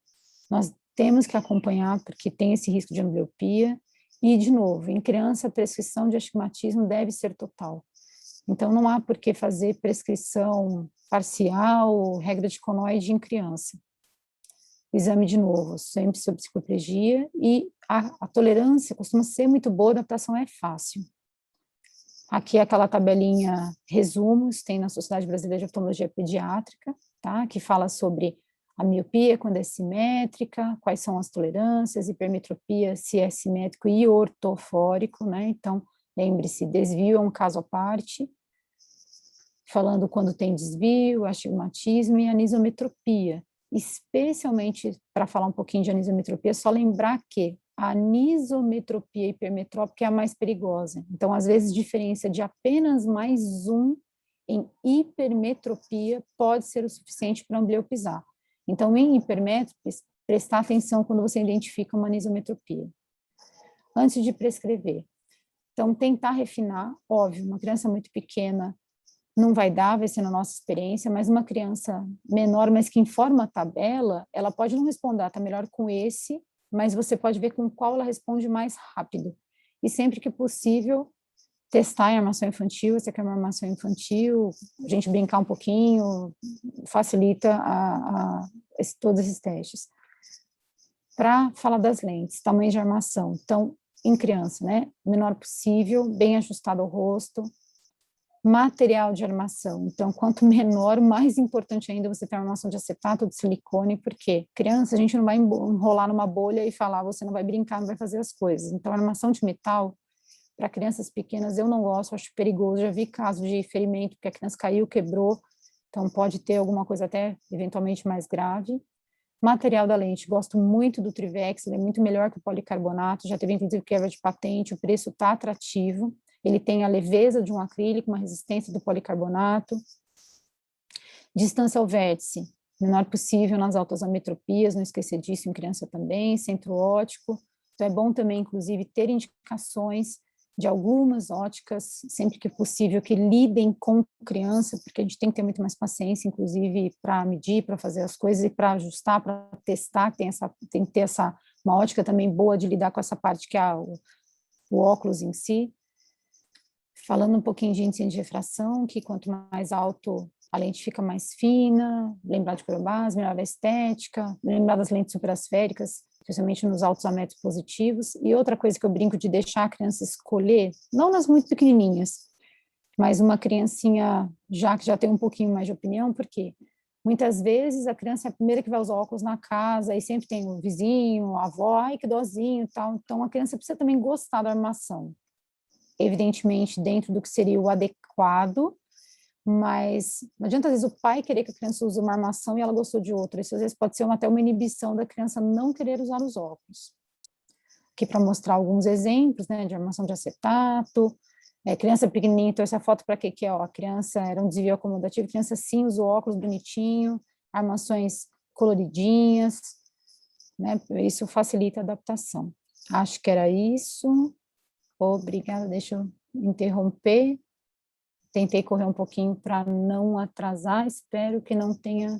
nós temos que acompanhar, porque tem esse risco de ambliopia, e, de novo, em criança, a prescrição de astigmatismo deve ser total. Então, não há por que fazer prescrição parcial, regra de conoide em criança. O exame, de novo, sempre sob psicoplegia, e a tolerância costuma ser muito boa, a adaptação é fácil. Aqui é aquela tabelinha resumos, tem na Sociedade Brasileira de Oftalmologia Pediátrica, tá? Que fala sobre a miopia, quando é simétrica, quais são as tolerâncias, hipermetropia, se é simétrico e ortofórico, né? Então, lembre-se, desvio é um caso à parte, falando quando tem desvio, astigmatismo e anisometropia. Especialmente, para falar um pouquinho de anisometropia, só lembrar que a anisometropia hipermetrópica é a mais perigosa. Então, às vezes, diferença de apenas mais um em hipermetropia pode ser o suficiente para ambliopizar. Então, em hipermétropes, prestar atenção quando você identifica uma anisometropia. Antes de prescrever. Então, tentar refinar, óbvio, uma criança muito pequena não vai dar, vai ser na nossa experiência, mas uma criança menor, mas que informa a tabela, ela pode não responder, está melhor com esse, mas você pode ver com qual ela responde mais rápido. E sempre que possível, testar em armação infantil, se quer uma armação infantil, a gente brincar um pouquinho, facilita todos esses testes. Para falar das lentes, tamanho de armação. Então, em criança, né, o menor possível, bem ajustado ao rosto. Material de armação. Então, quanto menor, mais importante ainda você ter uma armação de acetato ou de silicone, porque criança, a gente não vai enrolar numa bolha e falar, você não vai brincar, não vai fazer as coisas. Então, armação de metal, para crianças pequenas, eu não gosto, acho perigoso. Já vi casos de ferimento, porque a criança caiu, quebrou, então pode ter alguma coisa até eventualmente mais grave. Material da lente, gosto muito do Trivex, ele é muito melhor que o policarbonato, já teve inclusive quebra de patente, o preço está atrativo, ele tem a leveza de um acrílico, uma resistência do policarbonato. Distância ao vértice, menor possível nas altas ametropias, não esquecer disso em criança também, centro óptico. Então é bom também, inclusive, ter indicações de algumas óticas, sempre que possível, que lidem com criança, porque a gente tem que ter muito mais paciência, inclusive, para medir, para fazer as coisas e para ajustar, para testar, tem que ter uma ótica também boa de lidar com essa parte que é o óculos em si. Falando um pouquinho de índice de refração, que quanto mais alto a lente fica mais fina, lembrar de chromase, melhor a estética, lembrar das lentes superasféricas, especialmente nos altos amétros positivos. E outra coisa que eu brinco de deixar a criança escolher, não nas muito pequenininhas, mas uma criancinha que já tem um pouquinho mais de opinião, porque muitas vezes a criança é a primeira que vai usar óculos na casa, e sempre tem o vizinho, a avó, ai que dozinho e tal. Então a criança precisa também gostar da armação. Evidentemente, dentro do que seria o adequado, mas não adianta, às vezes, o pai querer que a criança use uma armação e ela gostou de outra. Isso, às vezes, pode ser até uma inibição da criança não querer usar os óculos. Aqui para mostrar alguns exemplos, né, de armação de acetato, criança pequenininha, então essa foto para quê? Que a criança era um desvio acomodativo, criança sim usou óculos bonitinho, armações coloridinhas, né, isso facilita a adaptação. Acho que era isso. Obrigada, deixa eu interromper. Tentei correr um pouquinho para não atrasar, espero que não tenha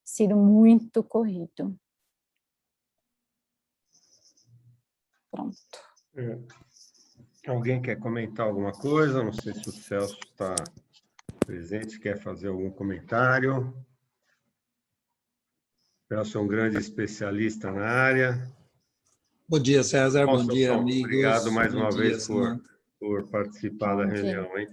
sido muito corrido. Pronto. Alguém quer comentar alguma coisa? Não sei se o Celso está presente, quer fazer algum comentário. O Celso é um grande especialista na área. Bom dia, César. Bom dia, amigos. Obrigado mais uma vez Samantha, por participar da reunião, hein?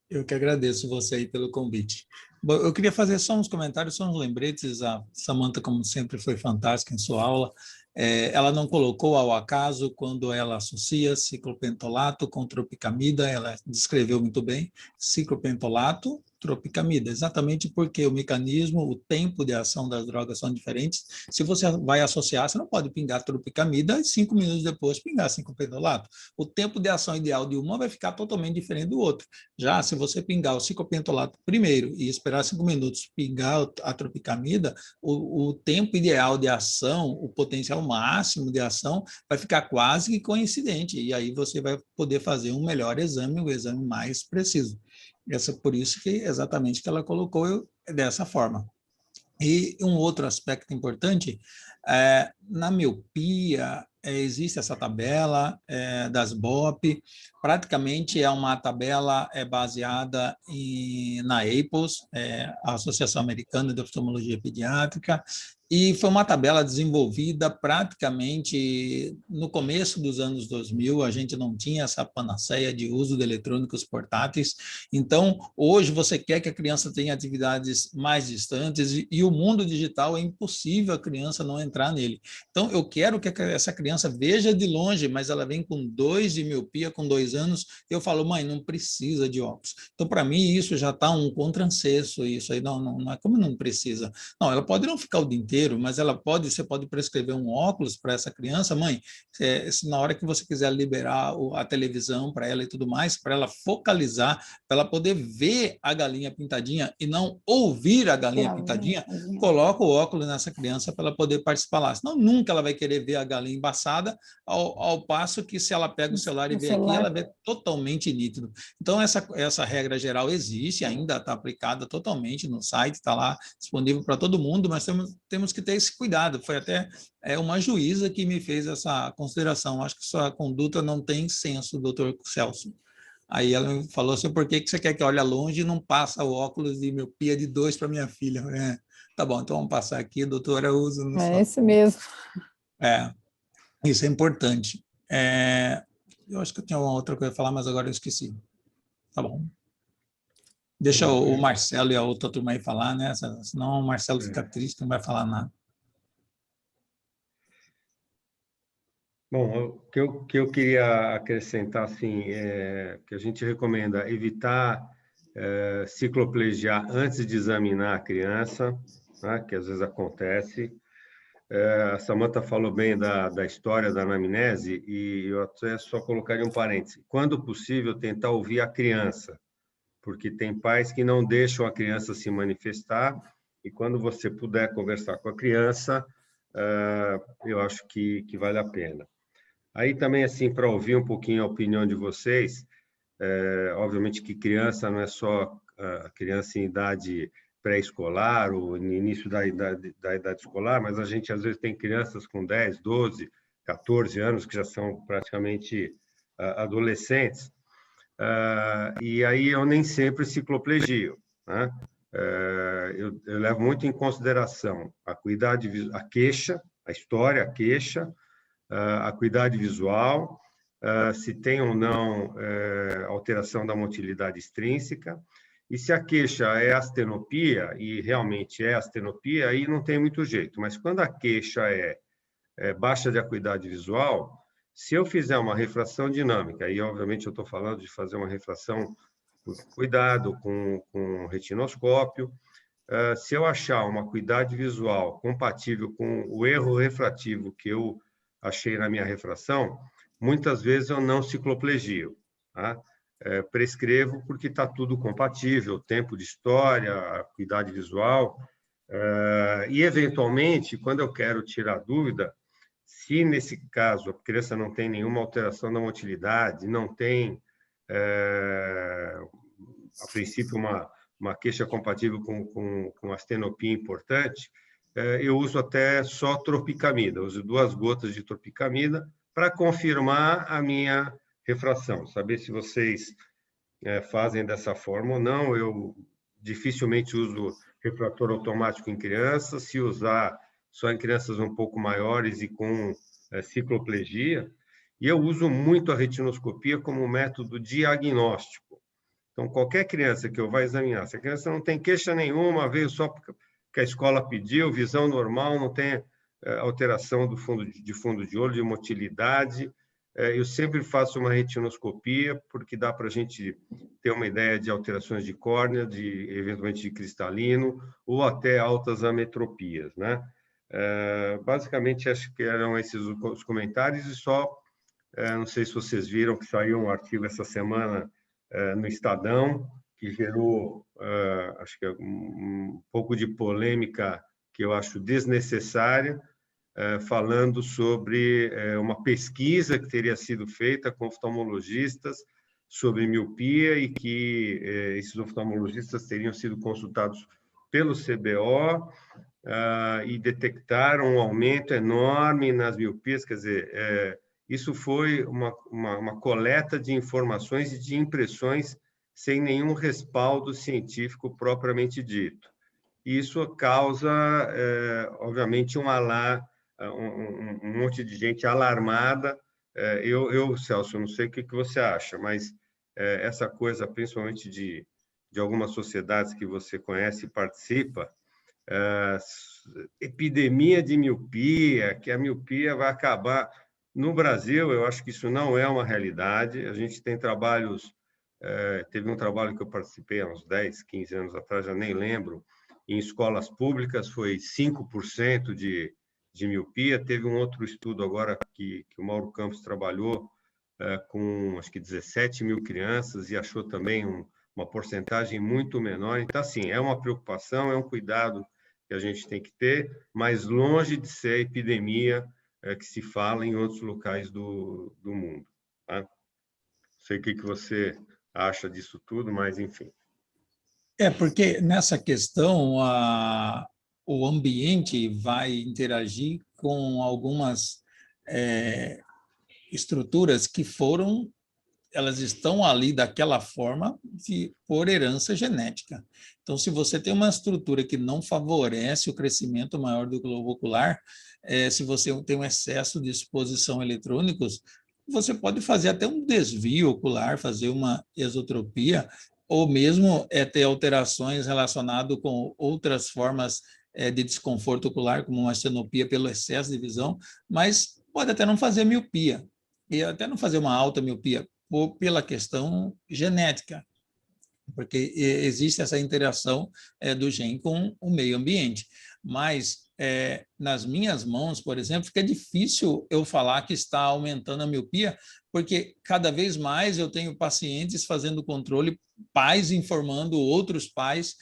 Eu que agradeço você aí pelo convite. Bom, eu queria fazer só uns comentários, só uns lembretes. A Samantha, como sempre, foi fantástica em sua aula. Ela não colocou ao acaso quando ela associa ciclopentolato com tropicamida, ela descreveu muito bem, ciclopentolato, tropicamida, exatamente porque o mecanismo, o tempo de ação das drogas são diferentes. Se você vai associar, você não pode pingar tropicamida e 5 minutos depois pingar ciclopentolato. O tempo de ação ideal de uma vai ficar totalmente diferente do outro. Já se você pingar o ciclopentolato primeiro e esperar 5 minutos pingar a tropicamida, o tempo ideal de ação, o potencial máximo de ação vai ficar quase que coincidente, e aí você vai poder fazer um melhor exame, o exame mais preciso. Por isso que exatamente que ela colocou dessa forma. E um outro aspecto importante, na miopia, existe essa tabela das BOP, praticamente é uma tabela baseada na APOS, a Associação Americana de Oftalmologia Pediátrica, E foi uma tabela desenvolvida praticamente no começo dos anos 2000, a gente não tinha essa panaceia de uso de eletrônicos portáteis, então hoje você quer que a criança tenha atividades mais distantes e o mundo digital é impossível a criança não entrar nele. Então eu quero que essa criança veja de longe, mas ela vem com 2 de miopia, com 2 anos, eu falo, mãe, não precisa de óculos. Então para mim isso já está um contrassenso, isso aí não é como não precisa. Não, ela pode não ficar o dia inteiro, mas você pode prescrever um óculos para essa criança, mãe, na hora que você quiser liberar a televisão para ela e tudo mais, para ela focalizar, para ela poder ver a galinha pintadinha e não ouvir a galinha pintadinha, coloca o óculos nessa criança para ela poder participar lá. Senão nunca ela vai querer ver a galinha embaçada, ao passo que se ela pega o celular e vê aqui, ela vê totalmente nítido. Então, essa regra geral existe, ainda está aplicada totalmente no site, está lá disponível para todo mundo, mas temos que ter esse cuidado. Foi até uma juíza que me fez essa consideração. Acho que sua conduta não tem senso, doutor Celso. Aí ela me falou assim, por que você quer que olhe longe e não passa o óculos de miopia de 2 para minha filha? Tá bom, então vamos passar aqui, doutora, usa no isso mesmo. Isso é importante. Eu acho que eu tinha uma outra coisa a falar, mas agora eu esqueci. Tá bom. Deixa o Marcelo e a outra turma aí falar, né? Senão o Marcelo fica triste, não vai falar nada. Bom, o que eu queria acrescentar, assim, que a gente recomenda evitar cicloplegiar antes de examinar a criança, né, que às vezes acontece. A Samantha falou bem da história da anamnese, e eu até só colocaria um parêntese. Quando possível, tentar ouvir a criança, porque tem pais que não deixam a criança se manifestar, e quando você puder conversar com a criança, eu acho que vale a pena. Aí também, assim, para ouvir um pouquinho a opinião de vocês, obviamente que criança não é só a criança em idade pré-escolar ou no início da idade escolar, mas a gente às vezes tem crianças com 10, 12, 14 anos que já são praticamente adolescentes, e aí eu nem sempre cicloplegio, né? Eu levo muito em consideração a queixa, a história, a queixa, a acuidade visual, se tem ou não alteração da motilidade extrínseca, e se a queixa é astenopia, e realmente é astenopia, aí não tem muito jeito. Mas quando a queixa é baixa de acuidade visual, se eu fizer uma refração dinâmica, aí obviamente eu estou falando de fazer uma refração com cuidado, com retinoscópio, se eu achar uma acuidade visual compatível com o erro refrativo que eu achei na minha refração, muitas vezes eu não cicloplegio, tá? Prescrevo porque está tudo compatível, tempo de história, acuidade visual, e eventualmente, quando eu quero tirar dúvida, se nesse caso a criança não tem nenhuma alteração da motilidade, não tem, a princípio, uma queixa compatível com astenopia importante, eu uso até só tropicamida, uso 2 gotas de tropicamida para confirmar a minha refração, saber se vocês fazem dessa forma ou não. Eu dificilmente uso refrator automático em crianças, se usar só em crianças um pouco maiores e com cicloplegia, e eu uso muito a retinoscopia como método diagnóstico. Então, qualquer criança que eu vá examinar, se a criança não tem queixa nenhuma, veio só porque a escola pediu, visão normal, não tem alteração de fundo de olho, de motilidade, eu sempre faço uma retinoscopia, porque dá para a gente ter uma ideia de alterações de córnea, eventualmente de cristalino, ou até altas ametropias, né? Basicamente, acho que eram esses os comentários, e só, não sei se vocês viram que saiu um artigo essa semana no Estadão, que gerou, acho que um pouco de polêmica, que eu acho desnecessária, falando sobre uma pesquisa que teria sido feita com oftalmologistas sobre miopia, e que esses oftalmologistas teriam sido consultados pelo CBO e detectaram um aumento enorme nas miopias. Quer dizer, isso foi uma coleta de informações e de impressões sem nenhum respaldo científico propriamente dito. e isso causa, obviamente, um monte de gente alarmada. Celso, eu não sei o que você acha, mas essa coisa, principalmente de algumas sociedades que você conhece e participa, epidemia de miopia, que a miopia vai acabar. No Brasil, eu acho que isso não é uma realidade. A gente tem trabalhos, teve um trabalho que eu participei há uns 10, 15 anos atrás, já nem lembro, em escolas públicas foi 5% de miopia. Teve um outro estudo agora que o Mauro Campos trabalhou com, acho que 17 mil crianças, e achou também uma porcentagem muito menor. Então, assim, é uma preocupação, é um cuidado que a gente tem que ter, mas longe de ser epidemia que se fala em outros locais do mundo. Tá? Não sei o que você acha disso tudo, mas enfim. Porque nessa questão o ambiente vai interagir com algumas estruturas que elas estão ali daquela forma por herança genética. Então, se você tem uma estrutura que não favorece o crescimento maior do globo ocular, se você tem um excesso de exposição a eletrônicos, você pode fazer até um desvio ocular, fazer uma esotropia, ou mesmo ter alterações relacionadas com outras formas de desconforto ocular, como uma estenopia pelo excesso de visão, mas pode até não fazer miopia, e até não fazer uma alta miopia, pela questão genética, porque existe essa interação do gene com o meio ambiente. Mas nas minhas mãos, por exemplo, fica difícil eu falar que está aumentando a miopia, porque cada vez mais eu tenho pacientes fazendo controle, pais informando outros pais,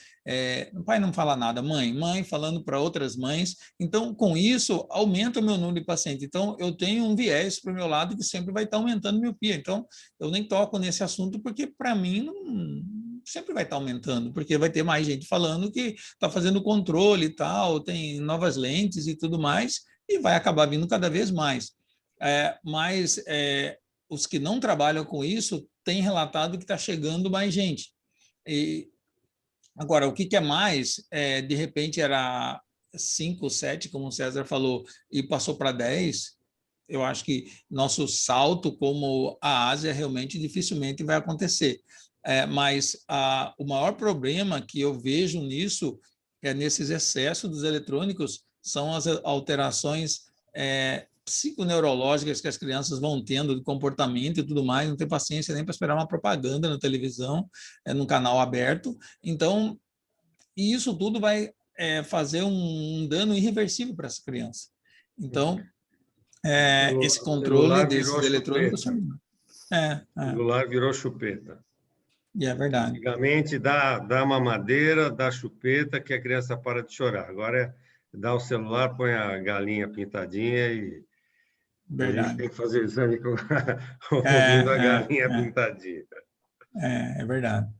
o pai não fala nada, mãe falando para outras mães, então com isso aumenta o meu número de pacientes. Então eu tenho um viés para o meu lado que sempre vai estar aumentando a miopia, então eu nem toco nesse assunto, porque para mim não sempre vai estar aumentando, porque vai ter mais gente falando que está fazendo controle e tal, tem novas lentes e tudo mais, e vai acabar vindo cada vez mais. Mas os que não trabalham com isso têm relatado que está chegando mais gente. E, agora, o que é mais, de repente era 5, 7, como o César falou, e passou para 10, eu acho que nosso salto como a Ásia realmente dificilmente vai acontecer. Mas o maior problema que eu vejo nisso, nesses excessos dos eletrônicos, são as alterações psiconeurológicas que as crianças vão tendo de comportamento e tudo mais, não tem paciência nem para esperar uma propaganda na televisão, num canal aberto. Então, isso tudo vai fazer um dano irreversível para essa criança. Então, esse controle desses eletrônicos... O celular virou chupeta. E é verdade. Antigamente, dá mamadeira, dá chupeta, que a criança para de chorar. Agora dá o celular, põe a galinha pintadinha e verdade. A gente tem que fazer exame ouvindo a galinha pintadinha. É verdade.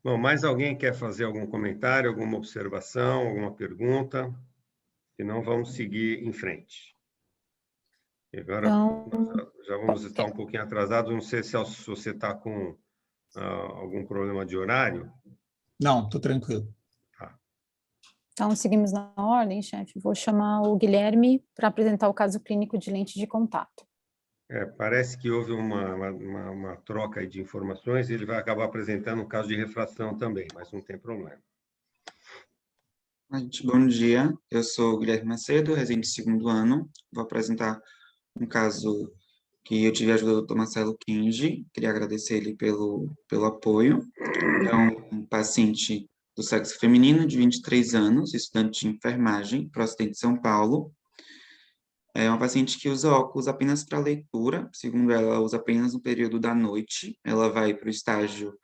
Bom, mais alguém quer fazer algum comentário, alguma observação, alguma pergunta? Senão vamos seguir em frente. E agora já vamos estar um pouquinho atrasados. Não sei se você está com algum problema de horário. Não, estou tranquilo. Tá. Então, seguimos na ordem, chefe. Vou chamar o Guilherme para apresentar o caso clínico de lente de contato. Parece que houve uma troca aí de informações e ele vai acabar apresentando um caso de refração também, mas não tem problema. Gente, bom dia. Eu sou o Guilherme Macedo, residente de segundo ano. Vou apresentar um caso que eu tive a ajuda do Dr. Marcelo Kinge. Queria agradecer ele pelo apoio. É um paciente do sexo feminino, de 23 anos, estudante de enfermagem, procedente de São Paulo. É uma paciente que usa óculos apenas para leitura. Segundo ela usa apenas no período da noite. Ela vai para o estágio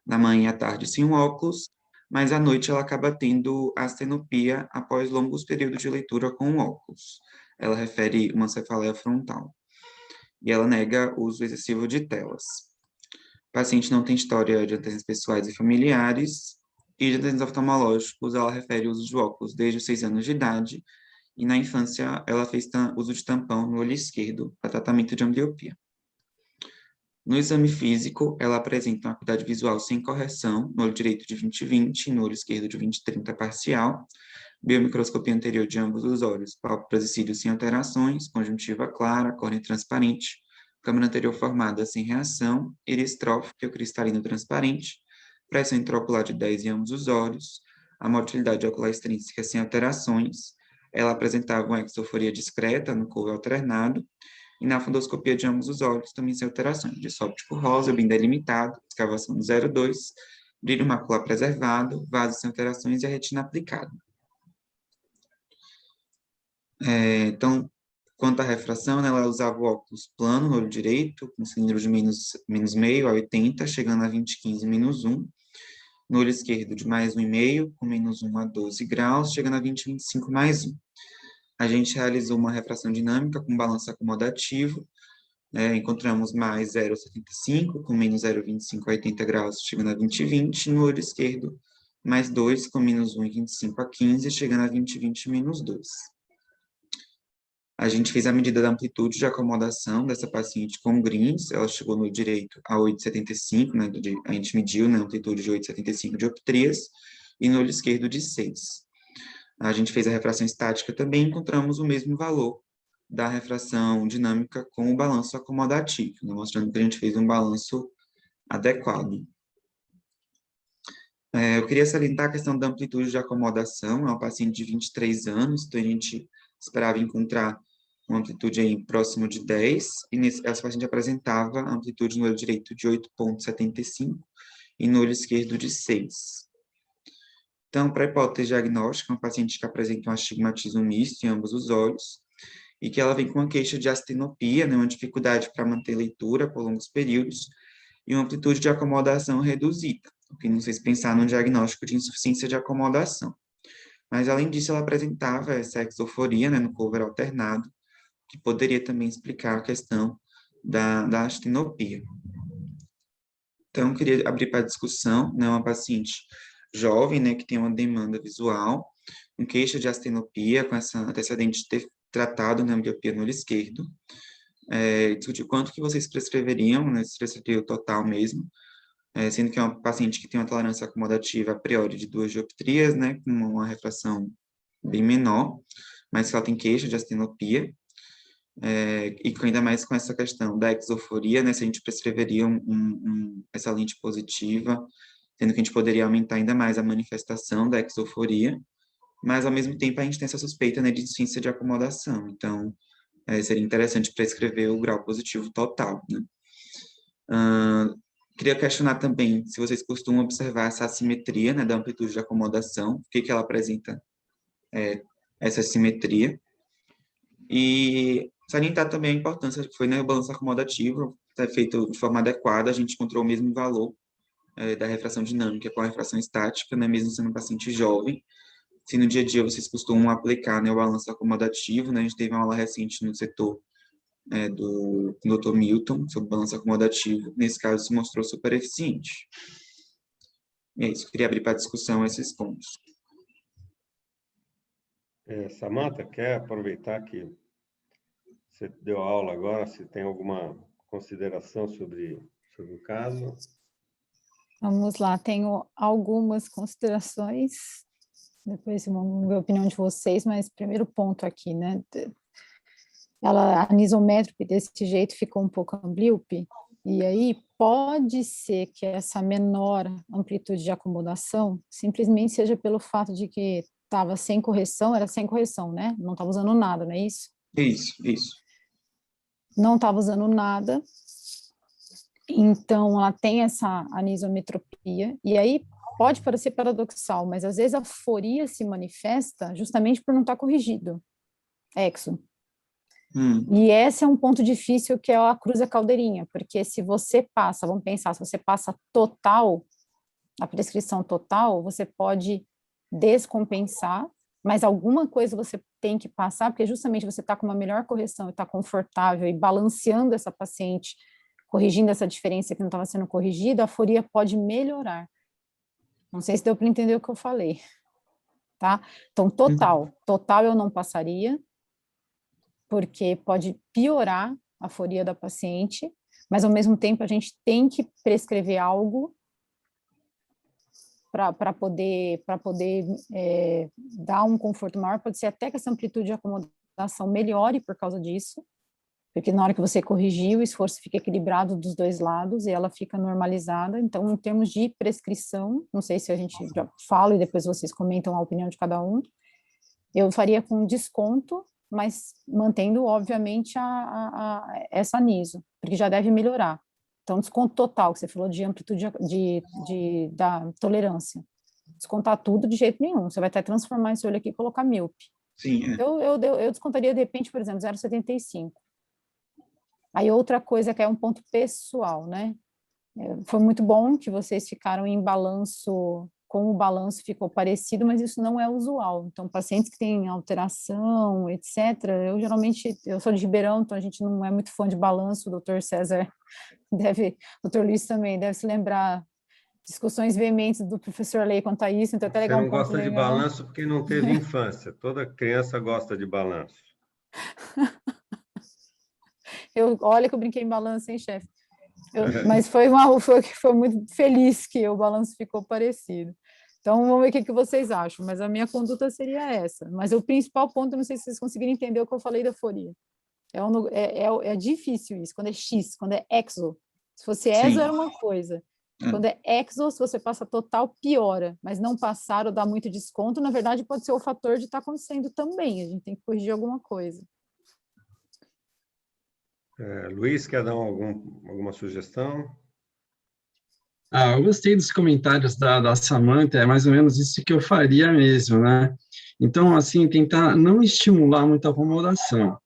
da manhã e à tarde sem óculos, mas à noite ela acaba tendo astenopia após longos períodos de leitura com óculos. Ela refere uma cefaleia frontal. E ela nega o uso excessivo de telas. O paciente não tem história de antecedentes pessoais e familiares, e de antecedentes oftalmológicos, ela refere o uso de óculos desde os 6 anos de idade, e na infância ela fez uso de tampão no olho esquerdo para tratamento de ambliopia. No exame físico, ela apresenta uma acuidade visual sem correção, no olho direito de 20/20, no olho esquerdo de 20/30 parcial, biomicroscopia anterior de ambos os olhos, pálpebras e cílios sem alterações, conjuntiva clara, córnea transparente, câmara anterior formada sem reação, íris trófica ou cristalino transparente, pressão intraocular de 10 em ambos os olhos, a motilidade ocular extrínseca sem alterações, ela apresentava uma exoforia discreta no couve alternado, e na fundoscopia de ambos os olhos também sem alterações, de óptico rosa, bem delimitado, escavação do 0,2, brilho macular preservado, vaso sem alterações e a retina aplicada. Então, quanto à refração, né, ela usava o óculos plano no olho direito, com cilindro de menos meio a 80, chegando a 20/15 -1. No olho esquerdo, de mais 1,5, com -1 a 12 graus, chegando a 20/25 +1. A gente realizou uma refração dinâmica com balanço acomodativo, encontramos mais 0,75, com menos 0,25 a 80 graus, chegando a 20/20. No olho esquerdo, mais 2, com -1,25 a 15, chegando a 20/20 -2. A gente fez a medida da amplitude de acomodação dessa paciente com greens, ela chegou no direito a 8,75, né, a gente mediu, né, a amplitude de 8,75 dioptrias, e no olho esquerdo de 6. A gente fez a refração estática também, encontramos o mesmo valor da refração dinâmica com o balanço acomodativo, né, mostrando que a gente fez um balanço adequado. Eu queria salientar a questão da amplitude de acomodação, é uma paciente de 23 anos, então a gente esperava encontrar uma amplitude aí próximo de 10, e essa paciente apresentava amplitude no olho direito de 8,75 e no olho esquerdo de 6. Então, para a hipótese diagnóstica, uma paciente que apresenta um astigmatismo misto em ambos os olhos, e que ela vem com uma queixa de astenopia, né, uma dificuldade para manter leitura por longos períodos, e uma amplitude de acomodação reduzida, o que nos fez pensar num diagnóstico de insuficiência de acomodação. Mas, além disso, ela apresentava essa exoforia, né, no cover alternado, que poderia também explicar a questão da astenopia. Então, eu queria abrir para discussão, né, uma paciente jovem, né, que tem uma demanda visual, com queixa de astenopia, com essa antecedente de ter tratado, né, ambliopia no olho esquerdo, discutir quanto que vocês prescreveriam, né, se prescreveria o total mesmo, sendo que é uma paciente que tem uma tolerância acomodativa a priori de 2 dioptrias, né, com uma refração bem menor, mas que ela tem queixa de astenopia, e ainda mais com essa questão da exoforia, né, se a gente prescreveria essa lente positiva, sendo que a gente poderia aumentar ainda mais a manifestação da exoforia, mas ao mesmo tempo a gente tem essa suspeita, né, de insuficiência de acomodação, então seria interessante prescrever o grau positivo total, né. Queria questionar também se vocês costumam observar essa assimetria, né, da amplitude de acomodação, o que ela apresenta essa assimetria, e salientar também a importância que foi, né, o balanço acomodativo, feito de forma adequada, a gente encontrou o mesmo valor da refração dinâmica com a refração estática, né, mesmo sendo um paciente jovem. Se no dia a dia vocês costumam aplicar, né, o balanço acomodativo, né, a gente teve uma aula recente no setor do Dr. Milton, sobre balanço acomodativo, nesse caso se mostrou super eficiente. E é isso, queria abrir para discussão esses pontos. Samantha, quer aproveitar que você deu aula agora, se tem alguma consideração sobre o caso? Vamos lá, tenho algumas considerações, depois vamos ver a opinião de vocês, mas primeiro ponto aqui, né? Ela anisométrica desse jeito ficou um pouco amblíope, e aí pode ser que essa menor amplitude de acomodação simplesmente seja pelo fato de que estava sem correção, era sem correção, né? Não estava usando nada, não é isso? Isso. Não estava usando nada, então ela tem essa anisometropia, e aí pode parecer paradoxal, mas às vezes a foria se manifesta justamente por não estar corrigido, exo. E esse é um ponto difícil, que é a cruza caldeirinha, porque se você passa, vamos pensar, se você passa total, a prescrição total, você pode descompensar, mas alguma coisa você tem que passar, porque justamente você está com uma melhor correção e está confortável e balanceando essa paciente, corrigindo essa diferença que não estava sendo corrigida, a foria pode melhorar. Não sei se deu para entender o que eu falei, tá? Então, total eu não passaria, porque pode piorar a foria da paciente, Mas, ao mesmo tempo, a gente tem que prescrever algo para poder dar um conforto maior. Pode ser até que essa amplitude de acomodação melhore por causa disso, porque na hora que você corrigir, o esforço fica equilibrado dos dois lados e ela fica normalizada. Então, em termos de prescrição, não sei se a gente já fala e depois vocês comentam a opinião de cada um, eu faria com desconto, mas mantendo, obviamente, essa aniso, porque já deve melhorar. Então, desconto total, que você falou de amplitude da tolerância. Descontar tudo de jeito nenhum. Você vai até transformar esse olho aqui e colocar míope. Sim, é. Eu descontaria, de repente, por exemplo, 0,75. Aí, outra coisa que é um ponto pessoal, né? Foi muito bom que vocês ficaram em balanço, com o balanço ficou parecido, mas isso não é usual. Então, pacientes que têm alteração, etc., eu sou de Ribeirão, então a gente não é muito fã de balanço, o doutor César o doutor Luiz também deve se lembrar discussões veementes do professor Lei quanto a isso, então até legal Você não gosta de legal. balanço porque não teve infância. Toda criança gosta de balanço. Olha que eu brinquei em balanço, hein, chefe? Mas foi muito feliz que o balanço ficou parecido. Então, vamos ver o que vocês acham. Mas a minha conduta seria essa. Mas o principal ponto, não sei se vocês conseguiram entender o que eu falei da foria. É difícil isso, quando é X, quando é exo. Se fosse ESO, era uma coisa. Quando é exo, se você passa total, piora. Mas não passar ou dar muito desconto, na verdade, pode ser o fator de estar acontecendo também. A gente tem que corrigir alguma coisa. Luiz, quer dar alguma sugestão? Eu gostei dos comentários da Samantha, é mais ou menos isso que eu faria mesmo, né? Então, assim, tentar não estimular muita acomodação.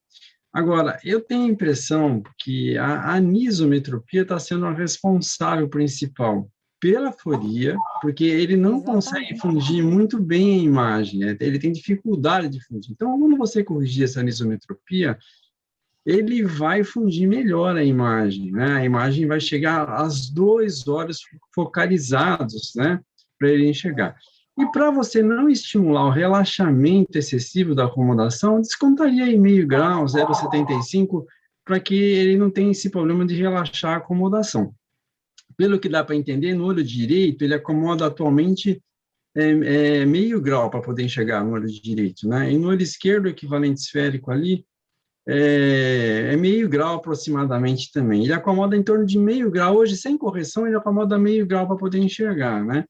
Agora, eu tenho a impressão que a anisometropia está sendo a responsável principal pela foria, porque ele não consegue fundir muito bem a imagem, né? Ele tem dificuldade de fundir. Então, quando você corrigir essa anisometropia, ele vai fundir melhor a imagem, né? A imagem vai chegar aos 2 olhos focalizados, né? Para ele enxergar. E para você não estimular o relaxamento excessivo da acomodação, descontaria em meio grau, 0,75, para que ele não tenha esse problema de relaxar a acomodação. Pelo que dá para entender, no olho direito, ele acomoda atualmente meio grau para poder enxergar no olho direito, né? E no olho esquerdo, o equivalente esférico ali, meio grau aproximadamente também. Ele acomoda em torno de meio grau. Hoje, sem correção, ele acomoda meio grau para poder enxergar, né?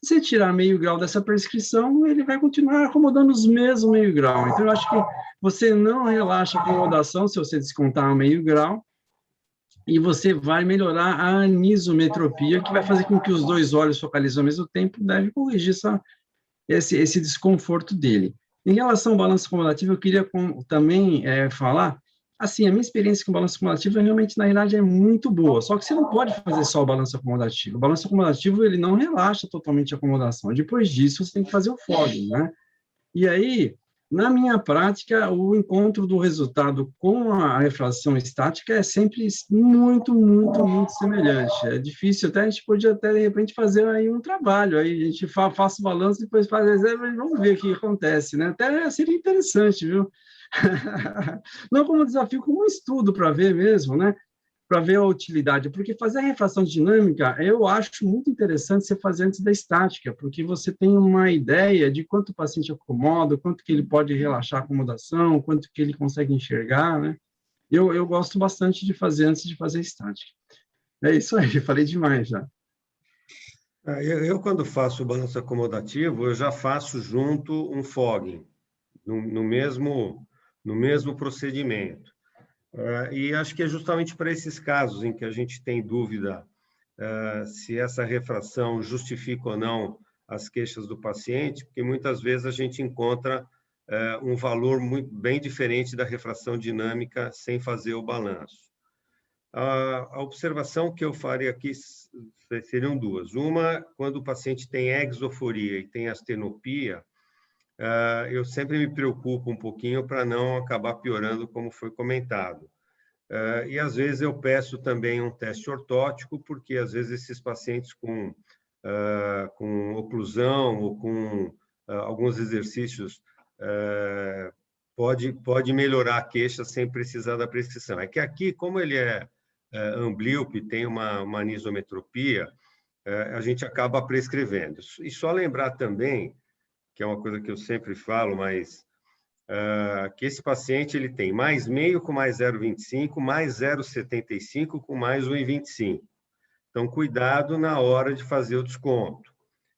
Se você tirar meio grau dessa prescrição, ele vai continuar acomodando os mesmos meio grau. Então, eu acho que você não relaxa a acomodação se você descontar meio grau, e você vai melhorar a anisometropia, que vai fazer com que os 2 olhos focalizem ao mesmo tempo, deve corrigir esse desconforto dele. Em relação ao balanço acumulativo, eu queria também falar, assim, a minha experiência com o balanço acumulativo realmente, na realidade, é muito boa, só que você não pode fazer só o balanço acumulativo. O balanço acumulativo, ele não relaxa totalmente a acomodação. Depois disso, você tem que fazer o fogging, né? E aí, na minha prática, o encontro do resultado com a refração estática é sempre muito, muito, muito semelhante. É difícil, até a gente podia, de repente, fazer aí um trabalho, aí a gente faz o balanço, depois faz a reserva e vamos ver o que acontece, né? Até seria interessante, viu? Não como desafio, como um estudo para ver mesmo, né? Para ver a utilidade, porque fazer a refração dinâmica, eu acho muito interessante você fazer antes da estática, porque você tem uma ideia de quanto o paciente acomoda, quanto que ele pode relaxar a acomodação, quanto que ele consegue enxergar, né? Eu gosto bastante de fazer antes de fazer a estática. É isso aí, falei demais já. Eu, quando faço o balanço acomodativo, eu já faço junto um fogging, no mesmo procedimento. E acho que é justamente para esses casos em que a gente tem dúvida se essa refração justifica ou não as queixas do paciente, porque muitas vezes a gente encontra um valor bem diferente da refração dinâmica sem fazer o balanço. A observação que eu faria aqui seriam 2. Uma, quando o paciente tem exoforia e tem astenopia, eu sempre me preocupo um pouquinho para não acabar piorando, como foi comentado. E, às vezes, eu peço também um teste ortótico, porque, às vezes, esses pacientes com oclusão ou com alguns exercícios pode melhorar a queixa sem precisar da prescrição. É que aqui, como ele é amblíope, tem uma anisometropia, a gente acaba prescrevendo. E só lembrar também, que é uma coisa que eu sempre falo, mas que esse paciente ele tem mais meio com mais 0,25, mais 0,75 com mais 1,25. Então, cuidado na hora de fazer o desconto.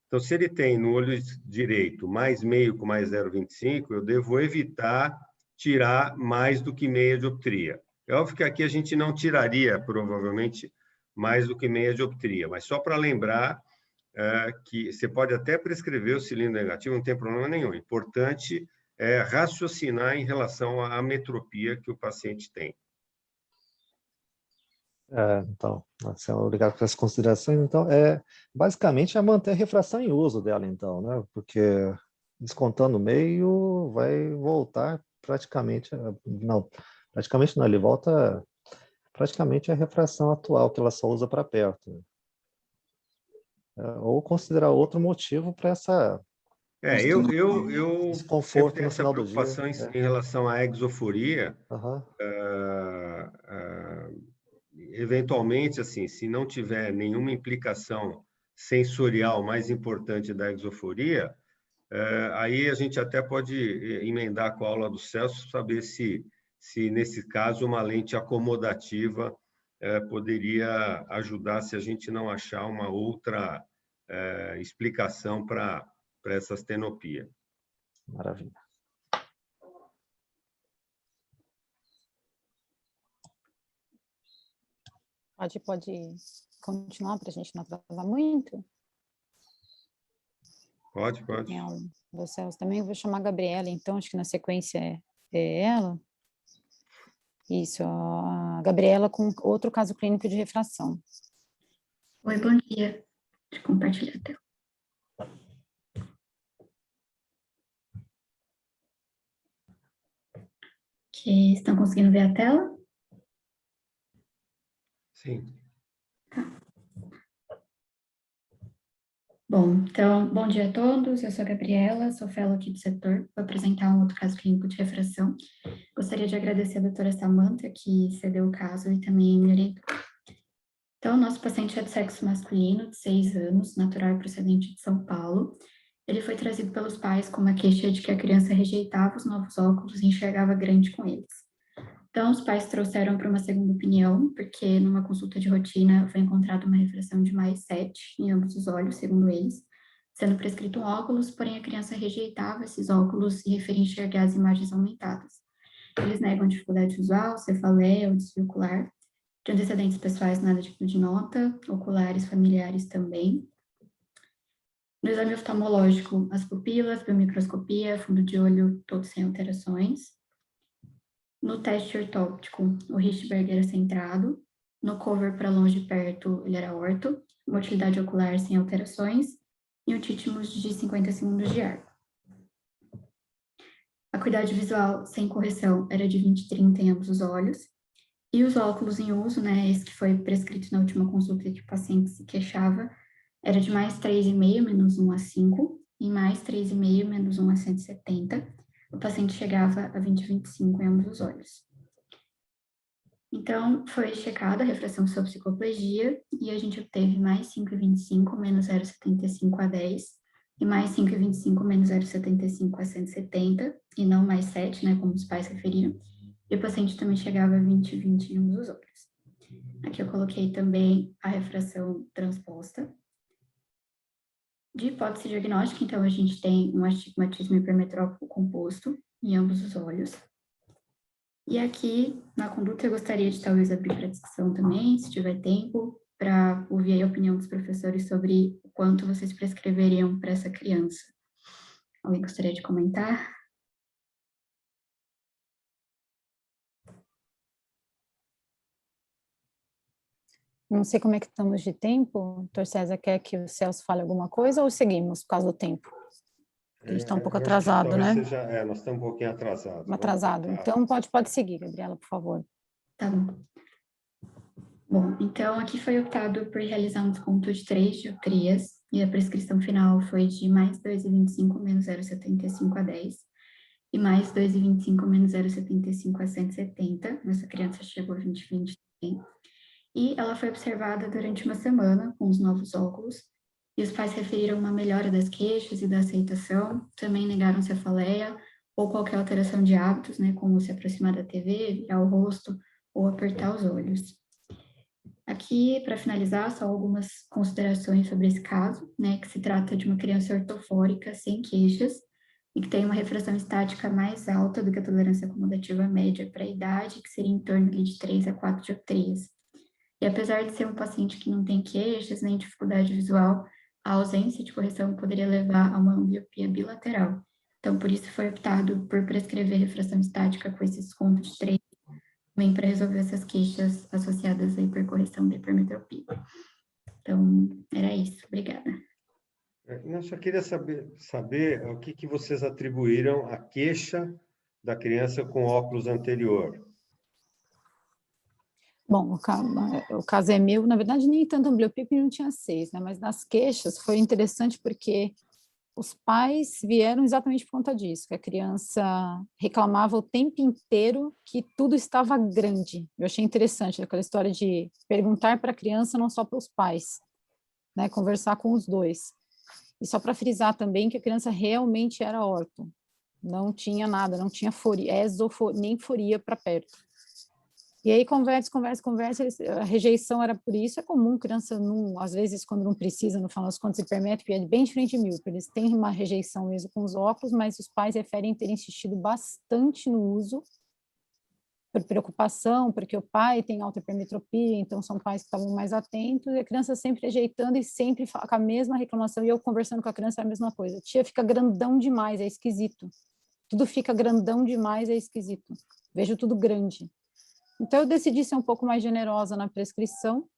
Então, se ele tem no olho direito mais meio com mais 0,25, eu devo evitar tirar mais do que meia dioptria. É óbvio que aqui a gente não tiraria, provavelmente, mais do que meia dioptria, mas só para lembrar que você pode até prescrever o cilindro negativo, não tem problema nenhum. O importante é raciocinar em relação à metropia que o paciente tem. Então, obrigado pelas considerações. Então, basicamente é manter a refração em uso dela, então, né? Porque descontando meio, vai voltar praticamente, praticamente não, ele volta praticamente a refração atual, que ela só usa para perto. Ou considerar outro motivo para essa desconforto sempre no final do preocupação dia. Em relação à exoforia. Uhum. Eventualmente, assim, se não tiver nenhuma implicação sensorial mais importante da exoforia, aí a gente até pode emendar com a aula do Celso, saber se nesse caso, uma lente acomodativa poderia ajudar se a gente não achar uma outra explicação para essa astenopia. Maravilha. Pode continuar para a gente não atrasar muito? Pode. Tem aula do Celso também. Eu vou chamar a Gabriela, então, acho que na sequência é ela. Isso, a Gabriela com outro caso clínico de refração. Oi, bom dia. Deixa eu compartilhar a tela. Estão conseguindo ver a tela? Sim. Tá. Bom, então, bom dia a todos. Eu sou a Gabriela, sou fellow aqui do setor. Vou apresentar um outro caso clínico de refração. Gostaria de agradecer a doutora Samantha, que cedeu o caso e também me orientou. Então, nosso paciente é de sexo masculino, de 6 anos, natural e procedente de São Paulo. Ele foi trazido pelos pais com uma queixa de que a criança rejeitava os novos óculos e enxergava grande com eles. Então, os pais trouxeram para uma segunda opinião, porque numa consulta de rotina foi encontrada uma refração de mais 7 em ambos os olhos, segundo eles, sendo prescrito um óculos, porém a criança rejeitava esses óculos e referia enxergar as imagens aumentadas. Eles negam dificuldade visual, cefaleia ou desvio ocular, de antecedentes pessoais nada de nota, oculares familiares também. No exame oftalmológico, as pupilas, biomicroscopia, fundo de olho, todos sem alterações. No teste ortóptico, o Richtberg era centrado. No cover para longe e perto, ele era orto. Motilidade ocular sem alterações. E o títmus de 50 segundos de arco. A acuidade visual sem correção era de 20/30 em ambos os olhos. E os óculos em uso, né, esse que foi prescrito na última consulta que o paciente se queixava, era de mais 3,5 menos 1 a 5 e mais 3,5 menos 1 a 170. O paciente chegava a 20/25 em ambos os olhos. Então, foi checada a refração sob psicoplegia e a gente obteve mais 5,25 menos 0,75 a 10 e mais 5,25 menos 0,75 a 170 e não mais 7, né, como os pais referiram. E o paciente também chegava a 20/20 em ambos os olhos. Aqui eu coloquei também a refração transposta. De hipótese diagnóstica, então, a gente tem um astigmatismo hipermetrópico composto em ambos os olhos. E aqui, na conduta, eu gostaria de talvez abrir para discussão também, se tiver tempo, para ouvir a opinião dos professores sobre o quanto vocês prescreveriam para essa criança. Alguém gostaria de comentar? Não sei como é que estamos de tempo. Doutor César, quer que o Celso fale alguma coisa ou seguimos por causa do tempo? A gente está um pouco atrasado, né? Nós estamos um pouquinho atrasados. Atrasado. Então, pode seguir, Gabriela, por favor. Tá bom. Bom, então aqui foi optado por realizar um desconto de 3 dioptrias e a prescrição final foi de mais 2,25 menos 0,75 a 10 e mais 2,25 menos 0,75 a 170. Essa criança chegou a 20/20 também. e ela foi observada durante uma semana com os novos óculos, e os pais referiram uma melhora das queixas e da aceitação, também negaram cefaleia ou qualquer alteração de hábitos, né, como se aproximar da TV, virar o rosto ou apertar os olhos. Aqui, para finalizar, só algumas considerações sobre esse caso, né, que se trata de uma criança ortofórica sem queixas e que tem uma refração estática mais alta do que a tolerância acomodativa média para a idade, que seria em torno de 3 a 4 dioptrias. E apesar de ser um paciente que não tem queixas nem dificuldade visual, a ausência de correção poderia levar a uma ambliopia bilateral. Então, por isso foi optado por prescrever refração estática com esse desconto de 3, também para resolver essas queixas associadas à hipercorreção da hipermetropia. Então, era isso. Obrigada. Eu só queria saber o que vocês atribuíram à queixa da criança com óculos anterior. Bom, o caso é meu, na verdade, nem tanto ambliopia, porque não tinha 6, né? Mas nas queixas foi interessante porque os pais vieram exatamente por conta disso, que a criança reclamava o tempo inteiro que tudo estava grande. Eu achei interessante aquela história de perguntar para a criança, não só para os pais, né? Conversar com os dois. E só para frisar também que a criança realmente era orto. Não tinha nada, não tinha nem foria para perto. E aí conversa, a rejeição era por isso, é comum, criança, não, às vezes, quando não precisa, no final das contas, hipermétrope é bem diferente de míope, eles têm uma rejeição mesmo com os óculos, mas os pais referem ter insistido bastante no uso, por preocupação, porque o pai tem alta hipermetropia, então são pais que estavam mais atentos, e a criança sempre rejeitando e sempre com a mesma reclamação, e eu conversando com a criança era a mesma coisa, tia, fica grandão demais, é esquisito, tudo fica grandão demais, é esquisito, vejo tudo grande. Então, eu decidi ser um pouco mais generosa na prescrição,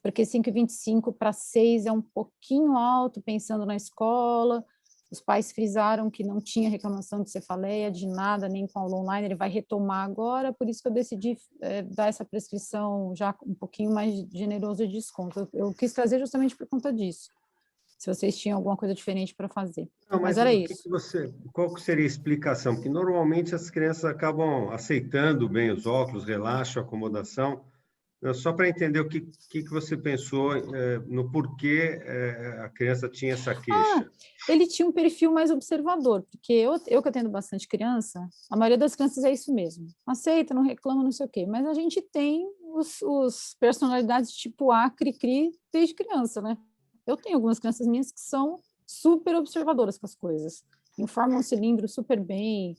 porque 5,25 para 6 é um pouquinho alto, pensando na escola. Os pais frisaram que não tinha reclamação de cefaleia, de nada, nem com aula online, ele vai retomar agora, por isso que eu decidi dar essa prescrição já um pouquinho mais generosa de desconto. Eu quis trazer justamente por conta disso, se vocês tinham alguma coisa diferente para fazer. Não, mas era isso. Qual que seria a explicação? Porque normalmente as crianças acabam aceitando bem os óculos, relaxo, acomodação. Só para entender o que você pensou no porquê a criança tinha essa queixa. Ele tinha um perfil mais observador, porque eu que atendo bastante criança, a maioria das crianças é isso mesmo. Aceita, não reclama, não sei o quê. Mas a gente tem os personalidades tipo A, cri-cri, desde criança, né? Eu tenho algumas crianças minhas que são super observadoras com as coisas, informam o cilindro super bem,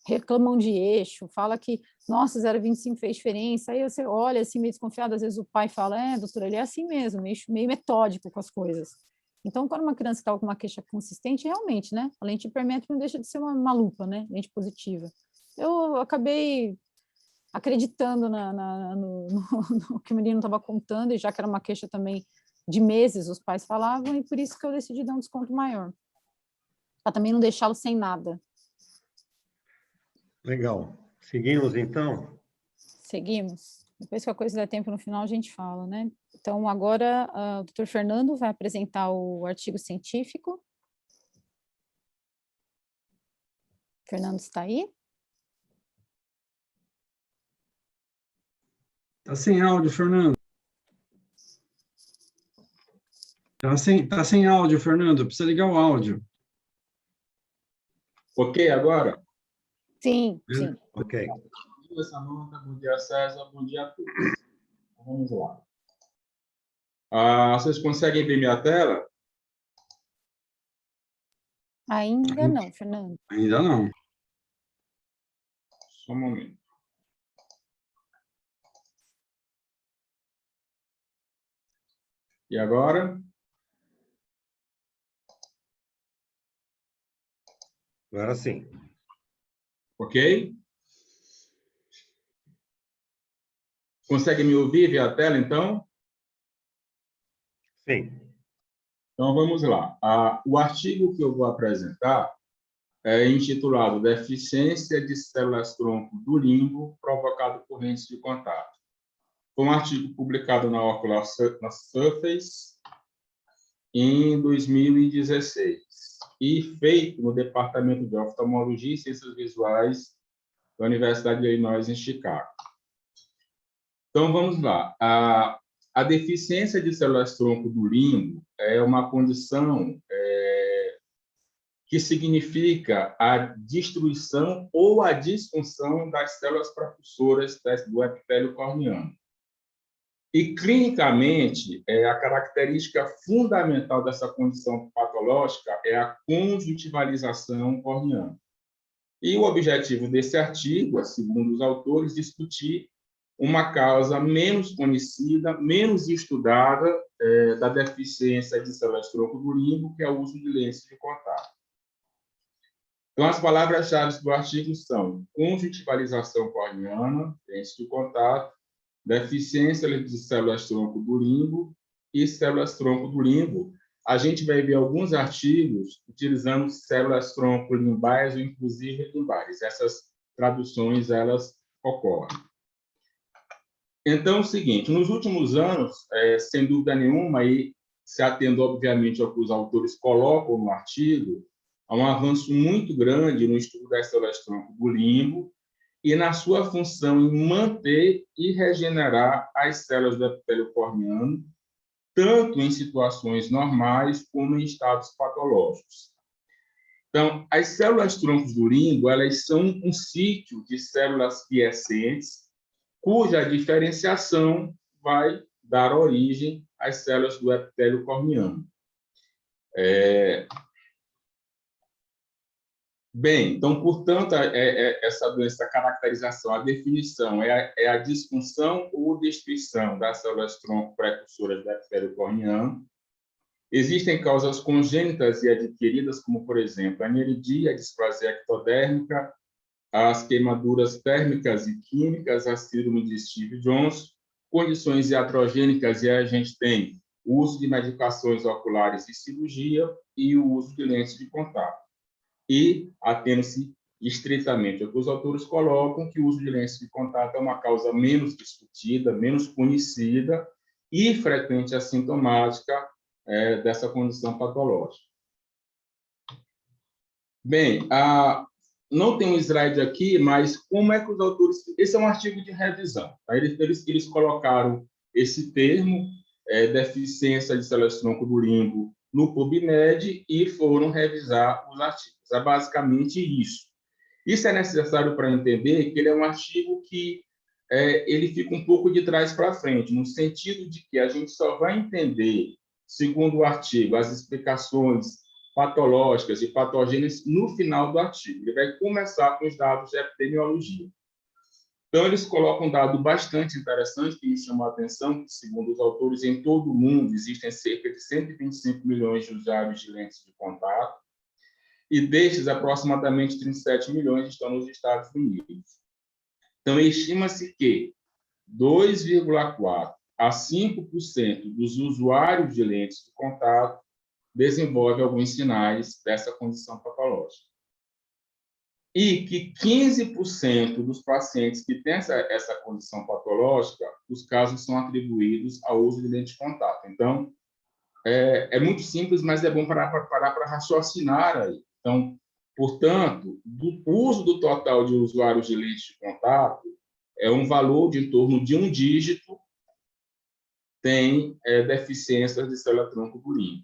reclamam de eixo, fala que, nossa, 0,25 fez diferença, aí você olha assim meio desconfiado, às vezes o pai fala, doutora, ele é assim mesmo, meio metódico com as coisas. Então, quando uma criança está com uma queixa consistente, realmente, né, a lente hipermétrica não deixa de ser uma lupa, né, lente positiva. Eu acabei acreditando no que o menino estava contando, e já que era uma queixa também de meses, os pais falavam, e por isso que eu decidi dar um desconto maior, para também não deixá-lo sem nada. Legal. Seguimos, então? Seguimos. Depois que a coisa der tempo no final, a gente fala, né? Então, agora, o doutor Fernando vai apresentar o artigo científico. Fernando está aí? Está sem áudio, Fernando. Tá sem áudio, Fernando. Precisa ligar o áudio. Ok, agora? Sim. Ok. Bom dia, Samanta. Bom dia, César. Bom dia a todos. Vamos lá. Vocês conseguem imprimir a tela? Ainda não, Fernando. Ainda não. Só um momento. E agora? Agora sim. Ok? Consegue me ouvir via tela, então? Sim. Então, vamos lá. O artigo que eu vou apresentar é intitulado Deficiência de células-tronco do limbo provocado por lentes de contato. Foi um artigo publicado na Ocular Surface em 2016 e feito no Departamento de Oftalmologia e Ciências Visuais da Universidade de Illinois, em Chicago. Então, vamos lá. A deficiência de células-tronco do limbo é uma condição que significa a destruição ou a disfunção das células propulsoras do epitélio corneano. E, clinicamente, a característica fundamental dessa condição patológica é a conjuntivalização corneana. E o objetivo desse artigo, segundo os autores, discutir uma causa menos conhecida, menos estudada da deficiência de células-tronco do limbo, que é o uso de lentes de contato. Então, as palavras-chave do artigo são conjuntivalização corneana, lentes de contato, deficiência de células-tronco do limbo e células-tronco do limbo. A gente vai ver alguns artigos utilizando células-tronco limbais ou inclusive limbais. Essas traduções, elas ocorrem. Então, é o seguinte, nos últimos anos, sem dúvida nenhuma, e se atendo, obviamente, ao que os autores colocam no artigo, há um avanço muito grande no estudo das células-tronco do limbo e na sua função em manter e regenerar as células do epitélio corneano, tanto em situações normais como em estados patológicos. Então, as células-troncos do limbo, elas são um sítio de células quiescentes, cuja diferenciação vai dar origem às células do epitélio corneano. Bem, então, portanto, essa doença, a caracterização, a definição é a disfunção ou destruição das células-tronco precursoras do epitélio corneano. Existem causas congênitas e adquiridas, como, por exemplo, a aniridia, a displasia ectodérmica, as queimaduras térmicas e químicas, a síndrome de Stevens-Johnson, condições iatrogênicas, e a gente tem o uso de medicações oculares e cirurgia e o uso de lentes de contato. E atendo-se estritamente ao que os autores colocam, que o uso de lentes de contato é uma causa menos discutida, menos conhecida e frequente assintomática dessa condição patológica. Bem, não tem um slide aqui, mas como é que os autores... Esse é um artigo de revisão. Tá? Eles colocaram esse termo, deficiência de células-tronco do limbo, no PubMed e foram revisar os artigos. É basicamente isso. Isso é necessário para entender que ele é um artigo que ele fica um pouco de trás para frente, no sentido de que a gente só vai entender, segundo o artigo, as explicações patológicas e patogênicas no final do artigo. Ele vai começar com os dados de epidemiologia. Então, eles colocam um dado bastante interessante que me chamou a atenção, que, segundo os autores, em todo o mundo existem cerca de 125 milhões de usuários de lentes de contato, e destes, aproximadamente 37 milhões estão nos Estados Unidos. Então, estima-se que 2,4% a 5% dos usuários de lentes de contato desenvolvem alguns sinais dessa condição patológica. E que 15% dos pacientes que têm essa condição patológica, os casos são atribuídos ao uso de lente de contato. Então, é muito simples, mas é bom parar para raciocinar aí. Então, portanto, o uso do total de usuários de lente de contato é um valor de em torno de 1 dígito tem deficiências de célula-tronco do limbo.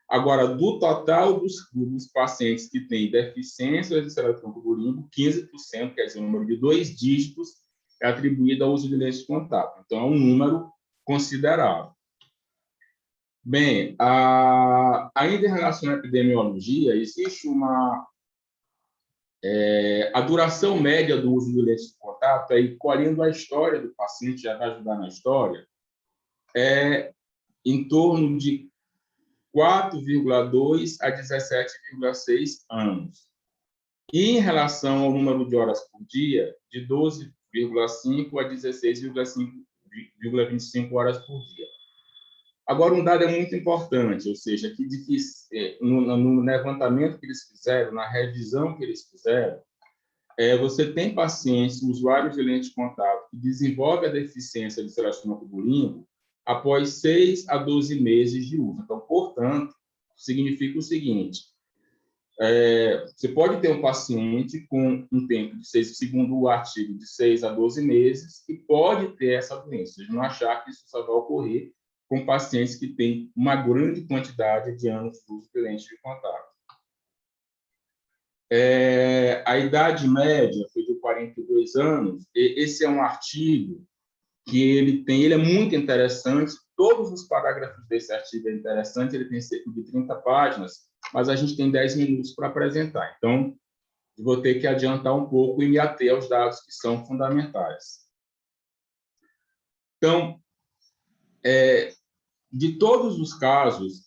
Agora, do total dos pacientes que têm deficiências de célula-tronco do limbo, 15%, quer dizer, um número de 2 dígitos, é atribuído ao uso de lentes de contato. Então, é um número considerável. Bem, ainda em relação à epidemiologia, existe a duração média do uso de lentes de contato, aí, colhendo a história do paciente, já vai ajudar na história, é em torno de 4,2 a 17,6 anos. E em relação ao número de horas por dia, de 12,5 a 16,25 horas por dia. Agora, um dado é muito importante, ou seja, que no levantamento que eles fizeram, na revisão que eles fizeram, você tem pacientes, usuários de lente de contato, que desenvolvem a deficiência de célula-tronco do limbo após 6 a 12 meses de uso. Então, portanto, significa o seguinte, Você pode ter um paciente com um tempo de 6, segundo o artigo, de 6 a 12 meses, que pode ter essa doença. Ou seja, não achar que isso só vai ocorrer com pacientes que têm uma grande quantidade de anos de uso de lente de contato. A idade média foi de 42 anos. Esse é um artigo que ele é muito interessante. Todos os parágrafos desse artigo é interessante, ele tem cerca de 30 páginas, mas a gente tem 10 minutos para apresentar. Então, vou ter que adiantar um pouco e me ater aos dados que são fundamentais. Então, de todos os casos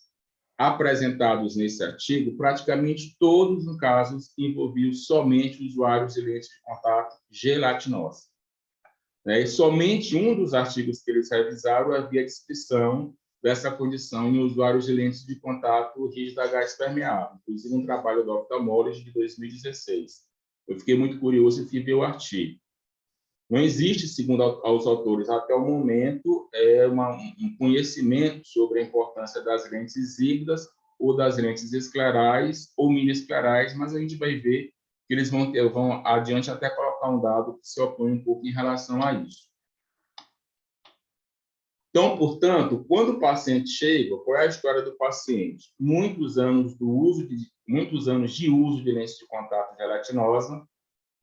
apresentados nesse artigo, praticamente todos os casos envolviam somente usuários de lentes de contato gelatinosas. E somente um dos artigos que eles revisaram havia descrição dessa condição em usuários de lentes de contato rígida gás permeável, inclusive um trabalho do Ophthalmology de 2016. Eu fiquei muito curioso e fui ver o artigo. Não existe, segundo os autores, até o momento, um conhecimento sobre a importância das lentes híbridas ou das lentes esclerais ou mini-esclerais, mas a gente vai ver que eles vão adiante até colocar um dado que se opõe um pouco em relação a isso. Então, portanto, quando o paciente chega, qual é a história do paciente? Muitos anos de uso de lentes de contato gelatinosa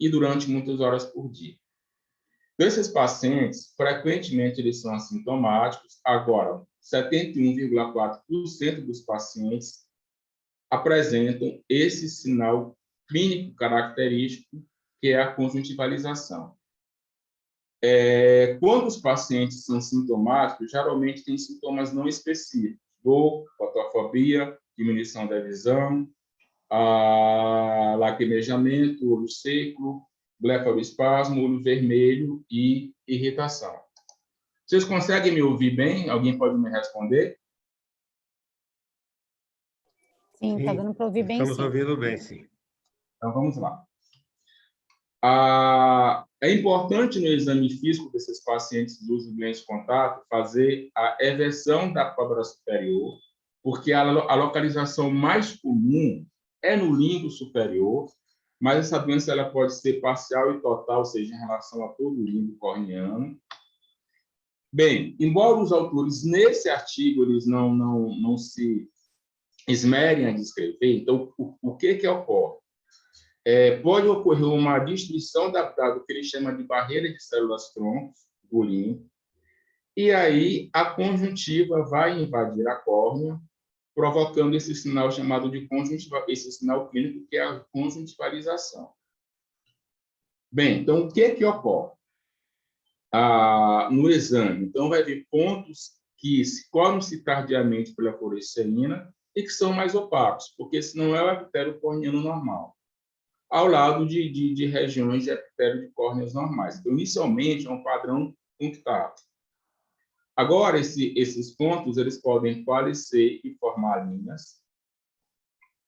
e durante muitas horas por dia. Desses pacientes, frequentemente eles são assintomáticos. Agora, 71,4% dos pacientes apresentam esse sinal clínico característico, que é a conjuntivalização. Quando os pacientes são sintomáticos, geralmente têm sintomas não específicos: dor, fotofobia, diminuição da visão, lacrimejamento, olho seco, blefaroespasmo, olho vermelho e irritação. Vocês conseguem me ouvir bem? Alguém pode me responder? Sim, está dando para ouvir bem, sim. Estamos ouvindo bem, sim. Então, vamos lá. É importante no exame físico desses pacientes de uso de lente de contato fazer a eversão da pálpebra superior, porque a localização mais comum é no limbo superior, mas essa doença ela pode ser parcial e total, ou seja, em relação a todo o limbo corneano. Bem, embora os autores nesse artigo eles não se esmerem a descrever, então o que ocorre? Pode ocorrer uma destruição do que ele chama de barreira de células-troncos do limbo, e aí a conjuntiva vai invadir a córnea, provocando esse sinal chamado de esse sinal clínico, que é a conjuntivalização. Bem, então, o que ocorre no exame? Então, vai haver pontos que se colhem-se tardiamente pela fluoresceína e que são mais opacos, porque senão é o epitélio corneano normal, ao lado de regiões de epitélio de córneas normais. Então, inicialmente, é um padrão punctado. Agora, esses pontos eles podem falecer e formar linhas,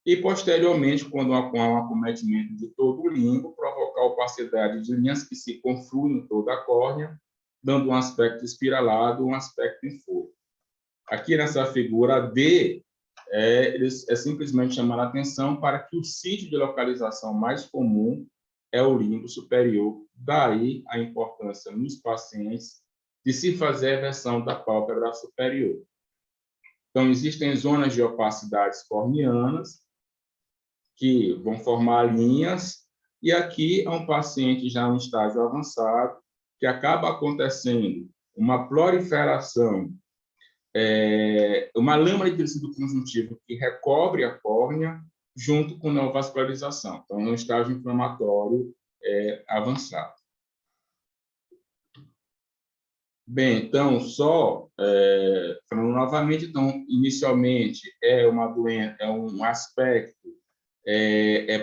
e, posteriormente, quando há um acometimento de todo o limbo, provocar opacidade de linhas que se confluem em toda a córnea, dando um aspecto espiralado, um aspecto em folha. Aqui nessa figura D, simplesmente chamar a atenção para que o sítio de localização mais comum é o limbo superior. Daí a importância nos pacientes de se fazer a eversão da pálpebra superior. Então, existem zonas de opacidades corneanas que vão formar linhas, e aqui é um paciente já em estágio avançado, que acaba acontecendo uma proliferação, uma lâmina de tecido conjuntivo que recobre a córnea, junto com neovascularização. Então, é um estágio inflamatório avançado. Bem, então, falando novamente, então, inicialmente, é uma doença, é um aspecto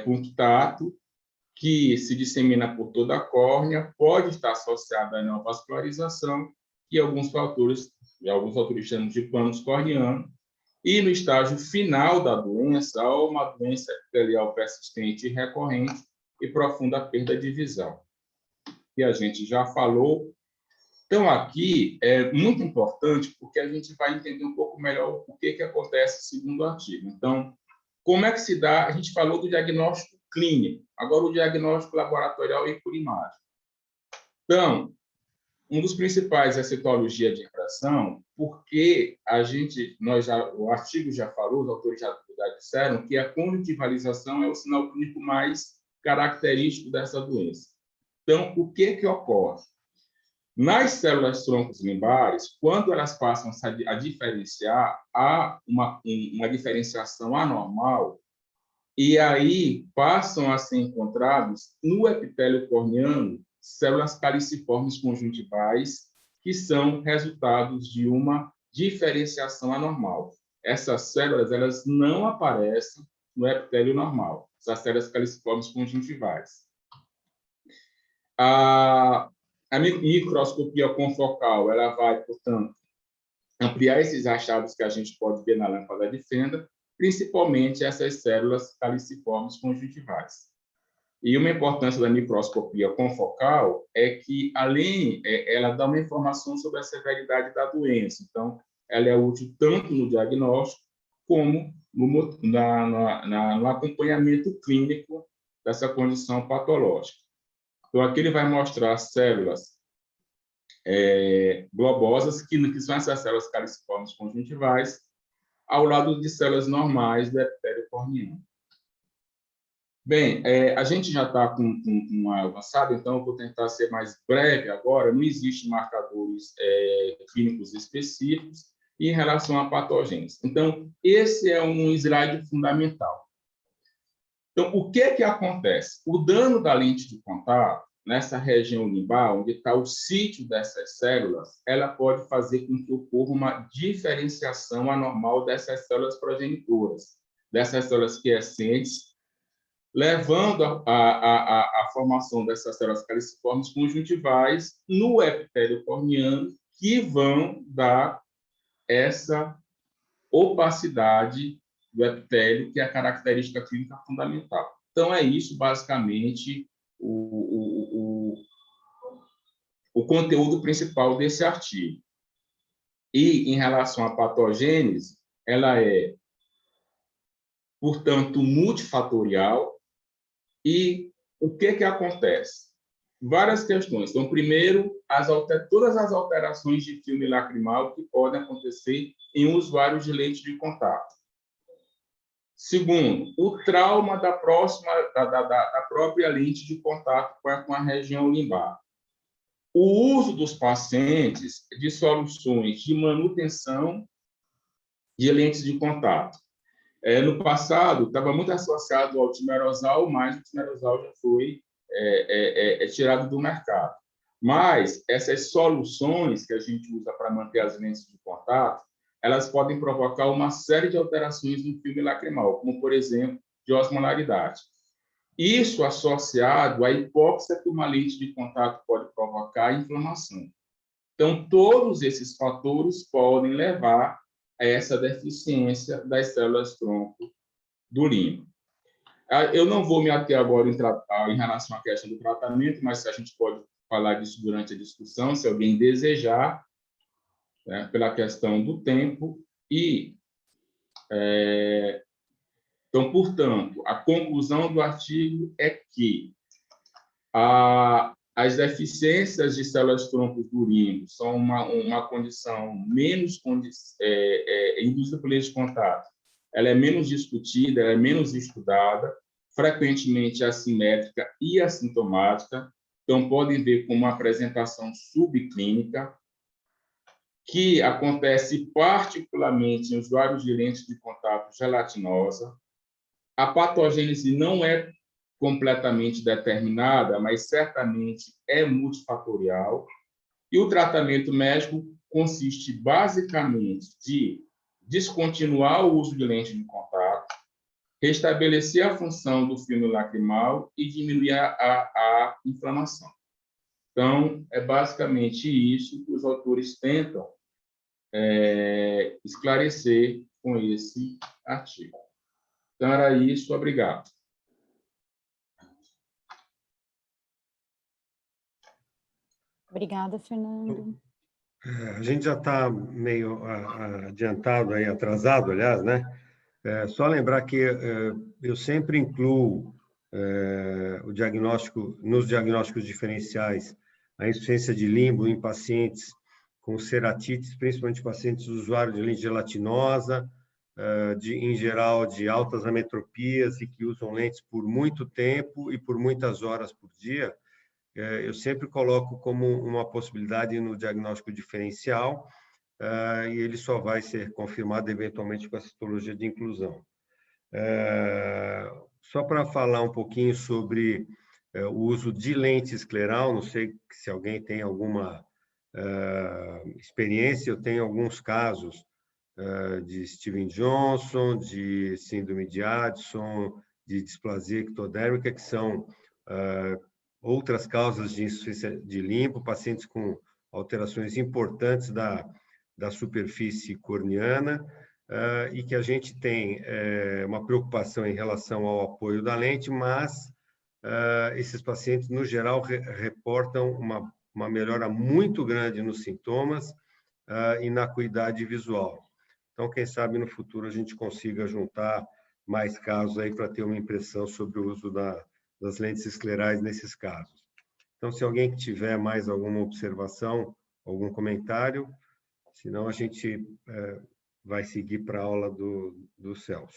punctato, que se dissemina por toda a córnea, pode estar associado à neovascularização e alguns autores chamam de panos corneanos, e no estágio final da doença, há uma doença epitelial persistente e recorrente e profunda perda de visão, que a gente já falou. Então, aqui é muito importante, porque a gente vai entender um pouco melhor o que acontece segundo o artigo. Então, como é que se dá? A gente falou do diagnóstico clínico, agora o diagnóstico laboratorial e por imagem. Então, um dos principais é a citologia de refração, porque o artigo já falou, os autores já disseram que a conjuntivalização é o sinal clínico mais característico dessa doença. Então, o que ocorre? Nas células troncos limbares, quando elas passam a diferenciar, há uma diferenciação anormal, e aí passam a ser encontrados no epitélio corneano células caliciformes conjuntivais, que são resultados de uma diferenciação anormal. Essas células elas não aparecem no epitélio normal, essas células caliciformes conjuntivais. A microscopia confocal ela vai, portanto, ampliar esses achados que a gente pode ver na lâmpada de Fenda, principalmente essas células caliciformes conjuntivais. E uma importância da microscopia confocal é que, ela dá uma informação sobre a severidade da doença. Então, ela é útil tanto no diagnóstico como no acompanhamento clínico dessa condição patológica. Então, aqui ele vai mostrar células globosas, que são essas células caliciformes conjuntivais, ao lado de células normais do epitélio corneano. Bem, a gente já está com uma avançada, então eu vou tentar ser mais breve agora. Não existem marcadores clínicos específicos em relação à patogênese. Então, esse é um slide fundamental. Então, o que acontece? O dano da lente de contato, nessa região limbar, onde está o sítio dessas células, ela pode fazer com que ocorra uma diferenciação anormal dessas células progenitoras, dessas células quiescentes, levando à formação dessas células caliciformes conjuntivais no epitélio corneano, que vão dar essa opacidade do epitélio, que é a característica clínica fundamental. Então, é isso, basicamente, o conteúdo principal desse artigo. E, em relação à patogênese, ela é, portanto, multifatorial. E o que acontece? Várias questões. Então, primeiro, todas as alterações de filme lacrimal que podem acontecer em usuários de lente de contato. Segundo, o trauma da própria lente de contato com a região limbar. O uso dos pacientes de soluções de manutenção de lentes de contato. No passado, estava muito associado ao timerosal, mas o timerosal já foi tirado do mercado. Mas essas soluções que a gente usa para manter as lentes de contato, elas podem provocar uma série de alterações no filme lacrimal, como, por exemplo, de osmolaridade. Isso associado à hipóxia que uma lente de contato pode provocar e inflamação. Então, todos esses fatores podem levar a essa deficiência das células tronco do limbo. Eu não vou me ater agora em relação à questão do tratamento, mas a gente pode falar disso durante a discussão, se alguém desejar, né, pela questão do tempo. Então, portanto, a conclusão do artigo é que as deficiências de células troncos do limbo são uma condição menos indústria por lente de contato. Ela é menos discutida, ela é menos estudada, frequentemente assimétrica e assintomática. Então, podem ver como uma apresentação subclínica, que acontece particularmente em usuários de lentes de contato gelatinosa. A patogênese não é completamente determinada, mas certamente é multifatorial. E o tratamento médico consiste basicamente de descontinuar o uso de lente de contato, restabelecer a função do filme lacrimal e diminuir a inflamação. Então, é basicamente isso que os autores tentam esclarecer com esse artigo. Então, era isso. Obrigado. Obrigada, Fernando. A gente já está meio adiantado, aí, atrasado, aliás, né? Só lembrar que eu sempre incluo o diagnóstico, nos diagnósticos diferenciais, a insuficiência de limbo em pacientes com ceratites, principalmente pacientes usuários de lente gelatinosa, em geral de altas ametropias e que usam lentes por muito tempo e por muitas horas por dia. Eu sempre coloco como uma possibilidade no diagnóstico diferencial, e ele só vai ser confirmado eventualmente com a citologia de inclusão. Só para falar um pouquinho sobre o uso de lente escleral, não sei se alguém tem alguma experiência, eu tenho alguns casos de Steven Johnson, de síndrome de Addison, de displasia ectodérmica, que são outras causas de insuficiência de limbo, pacientes com alterações importantes da superfície corneana, e que a gente tem uma preocupação em relação ao apoio da lente, mas esses pacientes, no geral, reportam uma melhora muito grande nos sintomas e na acuidade visual. Então, quem sabe no futuro a gente consiga juntar mais casos aí para ter uma impressão sobre o uso das lentes esclerais nesses casos. Então, se alguém tiver mais alguma observação, algum comentário, senão a gente vai seguir para a aula do Celso.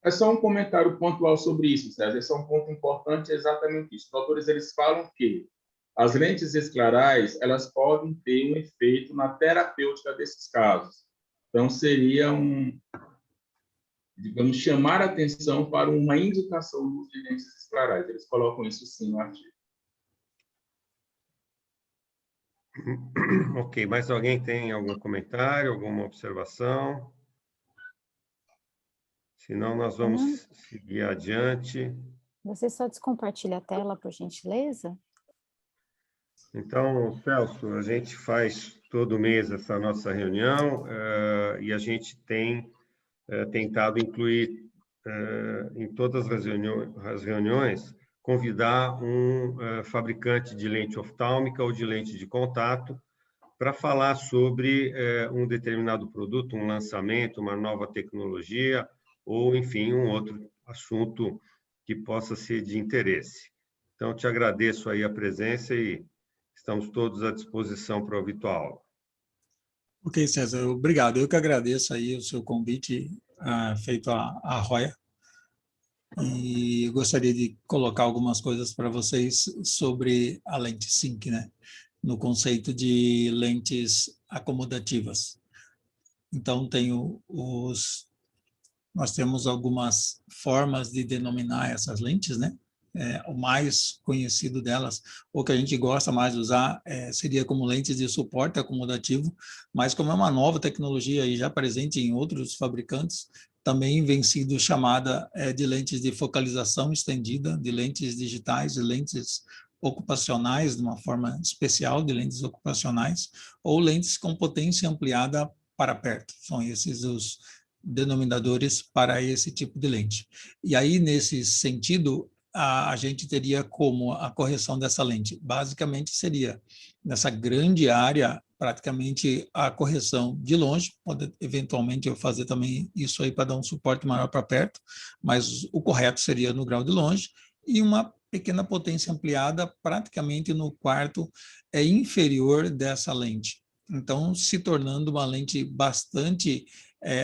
É só um comentário pontual sobre isso, César. Esse é um ponto importante, exatamente isso. Os autores eles falam que as lentes esclerais elas podem ter um efeito na terapêutica desses casos. Então, seria digamos, chamar a atenção para uma indicação do uso de lentes esclerais. Eles colocam isso sim no artigo. Ok, mais alguém tem algum comentário, alguma observação? Senão, nós vamos seguir adiante. Você só descompartilha a tela, por gentileza? Então, Celso, a gente faz todo mês essa nossa reunião e a gente tem tentado incluir em todas as reuniões, convidar um fabricante de lente oftálmica ou de lente de contato para falar sobre um determinado produto, um lançamento, uma nova tecnologia ou, enfim, um outro assunto que possa ser de interesse. Então, te agradeço aí a presença e estamos todos à disposição para ouvir tua aula. Ok, César, obrigado. Eu que agradeço aí o seu convite feito à Roya. E gostaria de colocar algumas coisas para vocês sobre a lente SYNC, né? No conceito de lentes acomodativas. Então, nós temos algumas formas de denominar essas lentes, né? O mais conhecido delas, ou que a gente gosta mais de usar, seria como lentes de suporte acomodativo, mas como é uma nova tecnologia e já presente em outros fabricantes, também vem sido chamada de lentes de focalização estendida, de lentes digitais, de lentes ocupacionais, de uma forma especial, de lentes ocupacionais, ou lentes com potência ampliada para perto. São esses os denominadores para esse tipo de lente. E aí, nesse sentido, a gente teria como a correção dessa lente? Basicamente seria, nessa grande área, praticamente a correção de longe, pode eventualmente eu fazer também isso aí para dar um suporte maior para perto, mas o correto seria no grau de longe, e uma pequena potência ampliada praticamente no quarto inferior dessa lente. Então, se tornando uma lente bastante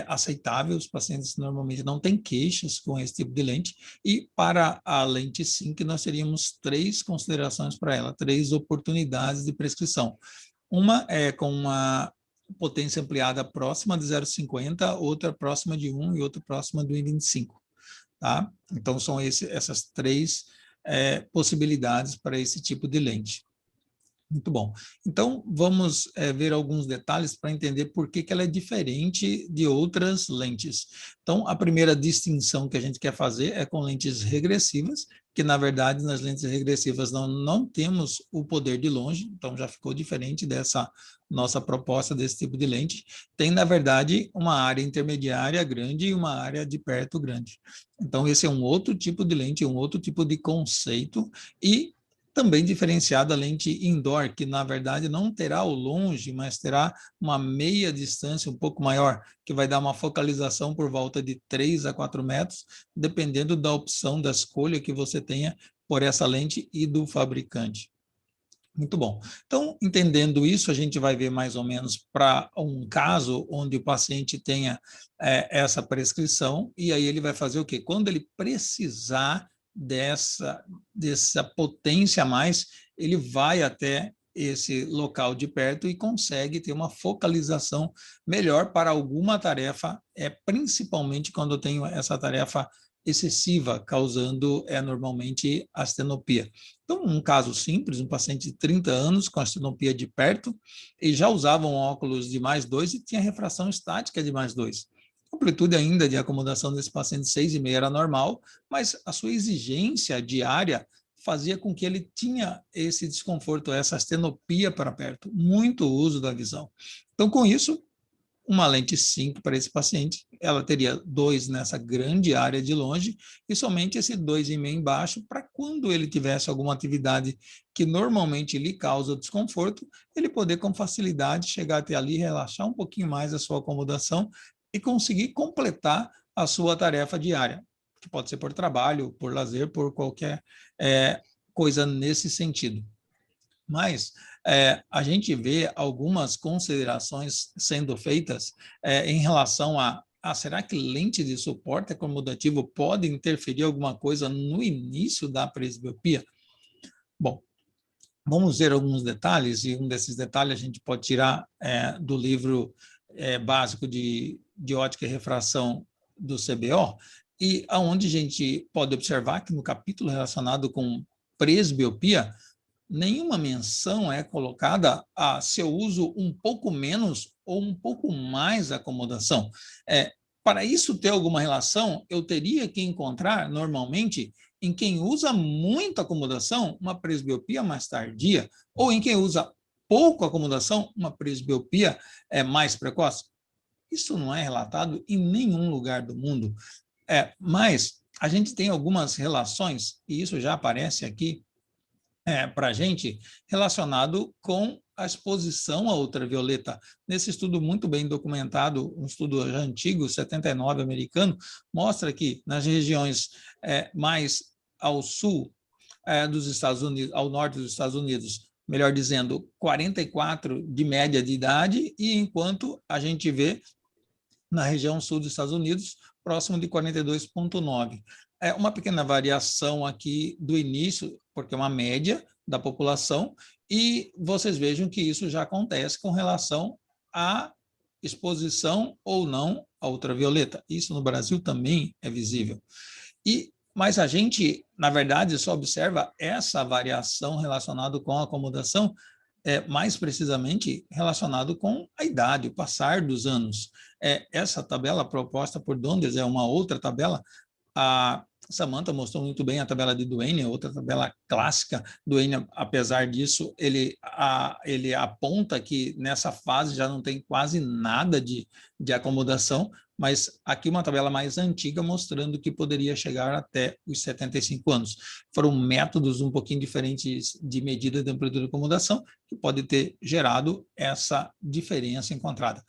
aceitável, os pacientes normalmente não têm queixas com esse tipo de lente, e para a lente SYNC nós teríamos 3 considerações para ela, 3 oportunidades de prescrição. Uma é com uma potência ampliada próxima de 0,50, outra próxima de 1 e outra próxima de 1,25, tá? Então são essas 3 possibilidades para esse tipo de lente. Muito bom. Então, vamos ver alguns detalhes para entender por que ela é diferente de outras lentes. Então, a primeira distinção que a gente quer fazer é com lentes regressivas, que, na verdade, nas lentes regressivas não temos o poder de longe, então já ficou diferente dessa nossa proposta desse tipo de lente. Tem, na verdade, uma área intermediária grande e uma área de perto grande. Então, esse é um outro tipo de lente, um outro tipo de conceito, e também diferenciar da lente indoor, que na verdade não terá o longe, mas terá uma meia distância um pouco maior, que vai dar uma focalização por volta de 3 a 4 metros, dependendo da opção, da escolha que você tenha por essa lente e do fabricante. Muito bom. Então, entendendo isso, a gente vai ver mais ou menos para um caso onde o paciente tenha essa prescrição, e aí ele vai fazer o quê? Quando ele precisar dessa potência a mais, ele vai até esse local de perto e consegue ter uma focalização melhor para alguma tarefa, principalmente quando eu tenho essa tarefa excessiva, causando normalmente astenopia. Então, um caso simples, um paciente de 30 anos com astenopia de perto, e já usavam óculos de +2 e tinha refração estática de +2. A amplitude ainda de acomodação desse paciente 6,5 era normal, mas a sua exigência diária fazia com que ele tinha esse desconforto, essa astenopia para perto, muito uso da visão. Então, com isso, uma lente 5 para esse paciente, ela teria 2 nessa grande área de longe e somente esse 2,5 embaixo para quando ele tivesse alguma atividade que normalmente lhe causa desconforto, ele poder com facilidade chegar até ali, relaxar um pouquinho mais a sua acomodação e conseguir completar a sua tarefa diária, que pode ser por trabalho, por lazer, por qualquer coisa nesse sentido. Mas a gente vê algumas considerações sendo feitas em relação a será que lente de suporte acomodativo pode interferir alguma coisa no início da presbiopia? Bom, vamos ver alguns detalhes, e um desses detalhes a gente pode tirar do livro básico de ótica e refração do CBO, e aonde a gente pode observar que no capítulo relacionado com presbiopia, nenhuma menção é colocada a se eu uso um pouco menos ou um pouco mais acomodação. Para isso ter alguma relação, eu teria que encontrar, normalmente, em quem usa muito acomodação, uma presbiopia mais tardia, ou em quem usa pouco acomodação, uma presbiopia mais precoce. Isso não é relatado em nenhum lugar do mundo. Mas a gente tem algumas relações, e isso já aparece aqui, para a gente, relacionado com a exposição à ultravioleta. Nesse estudo muito bem documentado, um estudo já antigo, 79, americano, mostra que nas regiões mais ao sul dos Estados Unidos, ao norte dos Estados Unidos, melhor dizendo, 44 de média de idade, e enquanto a gente vê na região sul dos Estados Unidos, próximo de 42,9. É uma pequena variação aqui do início, porque é uma média da população, e vocês vejam que isso já acontece com relação à exposição ou não à ultravioleta. Isso no Brasil também é visível. Mas a gente, na verdade, só observa essa variação relacionada com a acomodação, mais precisamente relacionado com a idade, o passar dos anos. Essa tabela proposta por Donders é uma outra tabela. A Samantha mostrou muito bem a tabela de Duane, outra tabela clássica. Duane, apesar disso, ele aponta que nessa fase já não tem quase nada de acomodação, mas aqui uma tabela mais antiga mostrando que poderia chegar até os 75 anos. Foram métodos um pouquinho diferentes de medida de amplitude de acomodação que pode ter gerado essa diferença encontrada.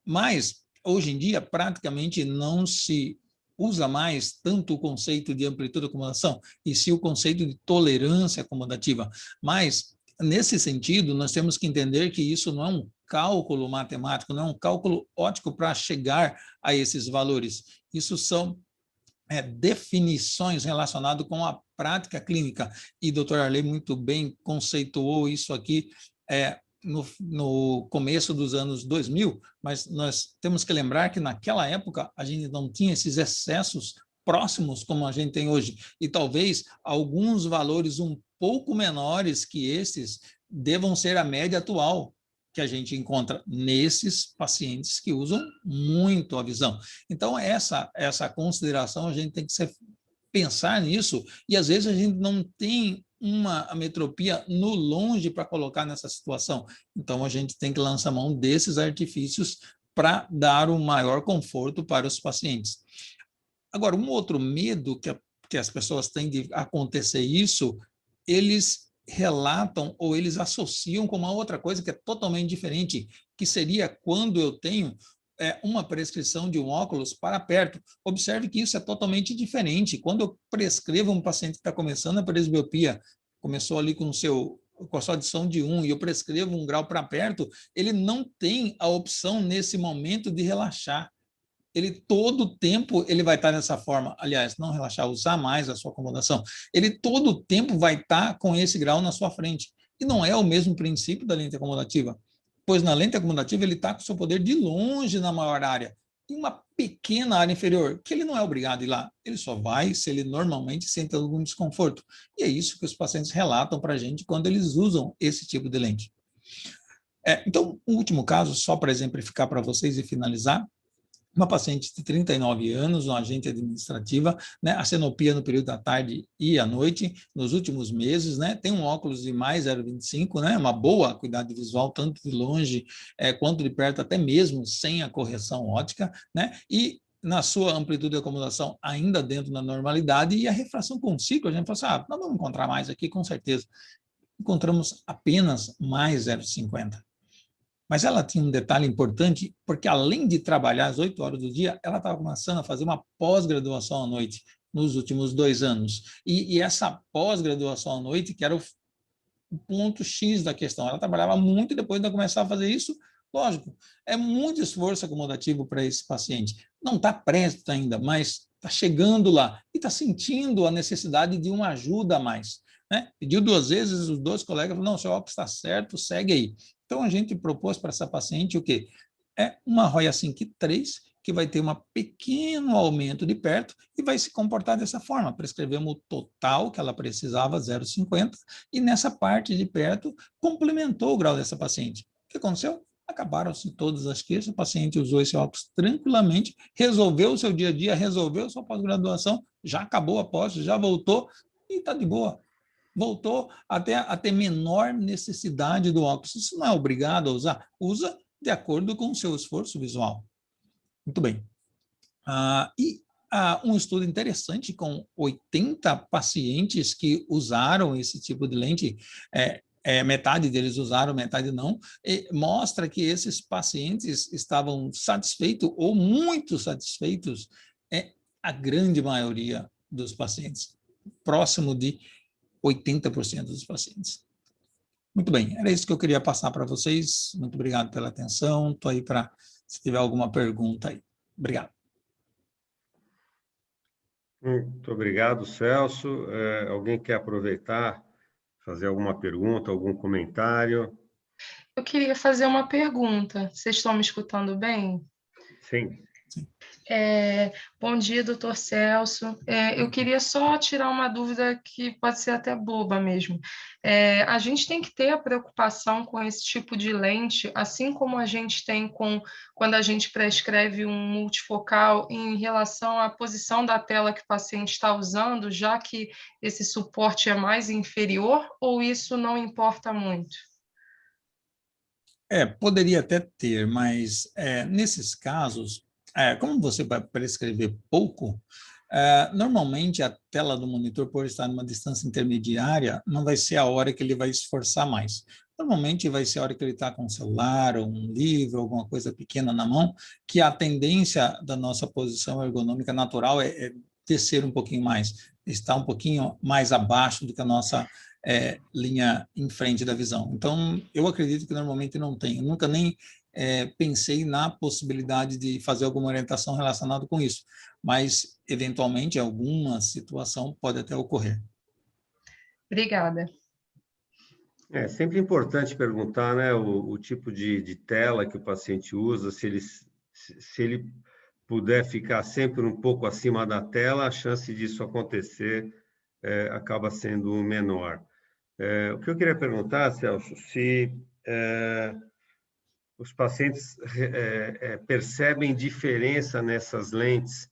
Mas, hoje em dia, praticamente não se usa mais tanto o conceito de amplitude de acomodação, e sim o conceito de tolerância acomodativa. Mas, nesse sentido, nós temos que entender que isso não é um cálculo matemático, não é um cálculo óptico para chegar a esses valores. Isso são definições relacionadas com a prática clínica. E o Dr. Arley muito bem conceituou isso aqui no começo dos anos 2000, mas nós temos que lembrar que naquela época a gente não tinha esses excessos próximos como a gente tem hoje, e talvez alguns valores um pouco menores que esses devam ser a média atual que a gente encontra nesses pacientes que usam muito a visão. Então, essa consideração, a gente tem que pensar nisso, e às vezes a gente não tem uma ametropia no longe para colocar nessa situação. Então, a gente tem que lançar mão desses artifícios para dar um maior conforto para os pacientes. Agora, um outro medo que as pessoas têm de acontecer isso, eles relatam ou eles associam com uma outra coisa que é totalmente diferente, que seria quando eu tenho uma prescrição de um óculos para perto. Observe que isso é totalmente diferente. Quando eu prescrevo um paciente que está começando a presbiopia, começou ali com a sua adição de 1 e eu prescrevo 1 grau para perto, ele não tem a opção nesse momento de relaxar. Ele todo o tempo ele vai estar nessa forma, aliás, não relaxar, usar mais a sua acomodação. Ele todo o tempo vai estar com esse grau na sua frente. E não é o mesmo princípio da lente acomodativa, pois na lente acomodativa ele está com o seu poder de longe na maior área, em uma pequena área inferior, que ele não é obrigado a ir lá, ele só vai se ele normalmente sente algum desconforto. E é isso que os pacientes relatam para a gente quando eles usam esse tipo de lente. Então, o último caso, só para exemplificar para vocês e finalizar, uma paciente de 39 anos, uma agente administrativa, né, acenopia no período da tarde e à noite, nos últimos meses, né, tem um óculos de mais 0,25, né, uma boa acuidade visual, tanto de longe quanto de perto, até mesmo sem a correção óptica, né, e na sua amplitude de acomodação ainda dentro da normalidade, e a refração com ciclo, a gente fala assim, nós vamos encontrar mais aqui, com certeza. Encontramos apenas mais 0,50. Mas ela tinha um detalhe importante, porque além de trabalhar às 8 horas do dia, ela estava começando a fazer uma pós-graduação à noite, nos últimos 2 anos. E essa pós-graduação à noite, que era o ponto X da questão, ela trabalhava muito e depois de começar a fazer isso, lógico, é muito esforço acomodativo para esse paciente. Não está presto ainda, mas está chegando lá e está sentindo a necessidade de uma ajuda a mais. Né? Pediu 2 vezes, os 2 colegas falaram, não, seu óculos está certo, segue aí. Então, a gente propôs para essa paciente o quê? Uma Roya Sync 3, que vai ter um pequeno aumento de perto e vai se comportar dessa forma. Prescrevemos o total que ela precisava, 0,50, e nessa parte de perto complementou o grau dessa paciente. O que aconteceu? Acabaram-se todas as queixas, o paciente usou esse óculos tranquilamente, resolveu o seu dia a dia, resolveu sua pós-graduação, já acabou a pós, já voltou e está de boa. Voltou até a ter menor necessidade do óculos. Isso não é obrigado a usar, usa de acordo com o seu esforço visual. Muito bem. Um estudo interessante com 80 pacientes que usaram esse tipo de lente, metade deles usaram, metade não, mostra que esses pacientes estavam satisfeitos ou muito satisfeitos, a grande maioria dos pacientes, próximo de 80% dos pacientes. Muito bem, era isso que eu queria passar para vocês. Muito obrigado pela atenção. Estou aí para, se tiver alguma pergunta aí. Obrigado. Muito obrigado, Celso. Alguém quer aproveitar, fazer alguma pergunta, algum comentário? Eu queria fazer uma pergunta. Vocês estão me escutando bem? Sim. Bom dia, doutor Celso. Eu queria só tirar uma dúvida que pode ser até boba mesmo. A gente tem que ter a preocupação com esse tipo de lente, assim como a gente tem quando a gente prescreve um multifocal em relação à posição da tela que o paciente está usando, já que esse suporte é mais inferior, ou isso não importa muito? Poderia até ter, mas nesses casos, como você vai prescrever pouco, normalmente a tela do monitor, por estar numa distância intermediária, não vai ser a hora que ele vai esforçar mais. Normalmente vai ser a hora que ele está com um celular, ou um livro, alguma coisa pequena na mão, que a tendência da nossa posição ergonômica natural é descer um pouquinho mais, estar um pouquinho mais abaixo do que a nossa linha em frente da visão. Então, eu acredito que normalmente não tem. Eu nunca nem pensei na possibilidade de fazer alguma orientação relacionada com isso, mas, eventualmente, alguma situação pode até ocorrer. Obrigada. É sempre importante perguntar, né, o tipo de tela que o paciente usa, se ele puder ficar sempre um pouco acima da tela, a chance disso acontecer acaba sendo menor. O que eu queria perguntar, Celso, se os pacientes percebem diferença nessas lentes.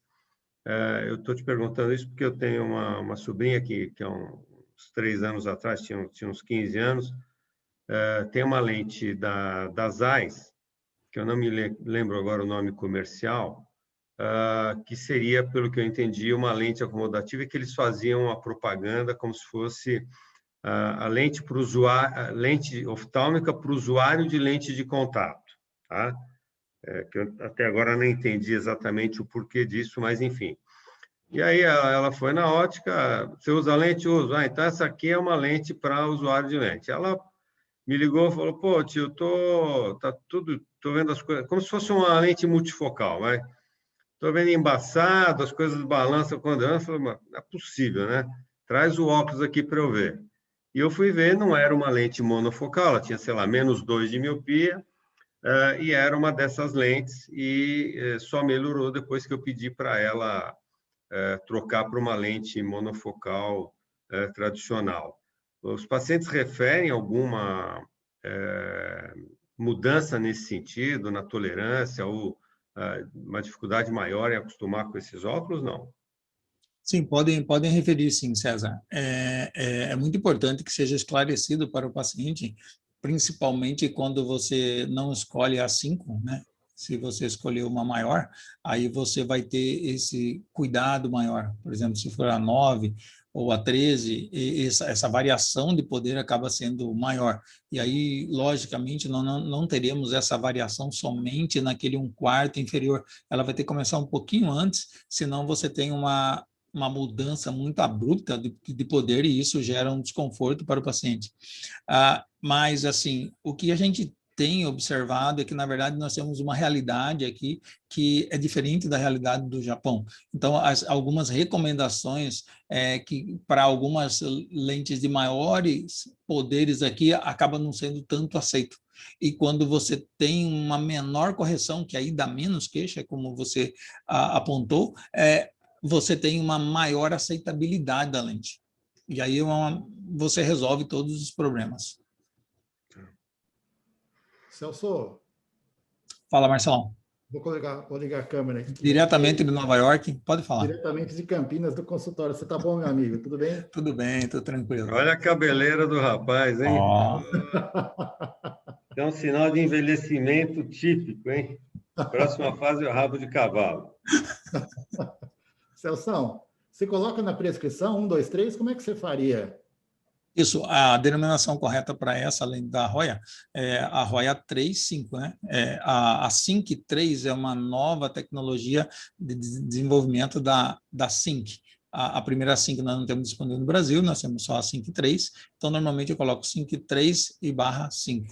Eu estou te perguntando isso porque eu tenho uma sobrinha que há uns 3 anos atrás, tinha uns 15 anos, tem uma lente da Zeiss, que eu não me lembro agora o nome comercial, que seria, pelo que eu entendi, uma lente acomodativa, e que eles faziam a propaganda como se fosse a lente para o usuário, a lente oftálmica para o usuário de lente de contato, tá? Que eu até agora não entendi exatamente o porquê disso, mas enfim. E aí ela foi na ótica, você usa lente? Uso. Então essa aqui é uma lente para usuário de lente. Ela me ligou e falou, pô, tio, tô vendo as coisas, como se fosse uma lente multifocal, vai. Estou vendo embaçado, as coisas balançam quando eu falei, não é possível, né? Traz o óculos aqui para eu ver. E eu fui ver, não era uma lente monofocal, ela tinha, sei lá, -2 de miopia, e era uma dessas lentes, e só melhorou depois que eu pedi para ela trocar para uma lente monofocal tradicional. Os pacientes referem alguma mudança nesse sentido, na tolerância, ou uma dificuldade maior em acostumar com esses óculos? Não. Sim, podem referir, sim, César. É muito importante que seja esclarecido para o paciente, principalmente quando você não escolhe a 5, né? Se você escolher uma maior, aí você vai ter esse cuidado maior. Por exemplo, se for a 9 ou a 13, essa variação de poder acaba sendo maior. E aí, logicamente, não teremos essa variação somente naquele 1/4 inferior. Ela vai ter que começar um pouquinho antes, senão você tem uma mudança muito abrupta de poder, e isso gera um desconforto para o paciente. Mas, assim, o que a gente tem observado é que, na verdade, nós temos uma realidade aqui que é diferente da realidade do Japão. Então, algumas recomendações que para algumas lentes de maiores poderes aqui acaba não sendo tanto aceito. E quando você tem uma menor correção, que aí dá menos queixa, como você apontou, você tem uma maior aceitabilidade da lente. E aí você resolve todos os problemas. Celso, Fala, Marcelão. vou ligar a câmera aqui. Diretamente de Nova York, pode falar. Diretamente de Campinas, do consultório. Você tá bom, meu amigo? Tudo bem? Tudo bem, tô tranquilo. Olha a cabeleira do rapaz, hein? Oh. É um sinal de envelhecimento típico, hein? Próxima fase é o rabo de cavalo. Celso, você coloca na prescrição 1, 2, 3, como é que você faria? Isso, a denominação correta para essa, além da Roya, é a Roya 3.5, né? A Sync 3 é uma nova tecnologia de desenvolvimento da Sync. A primeira Sync nós não temos disponível no Brasil, nós temos só a Sync 3, então normalmente eu coloco Sync 3 e /5.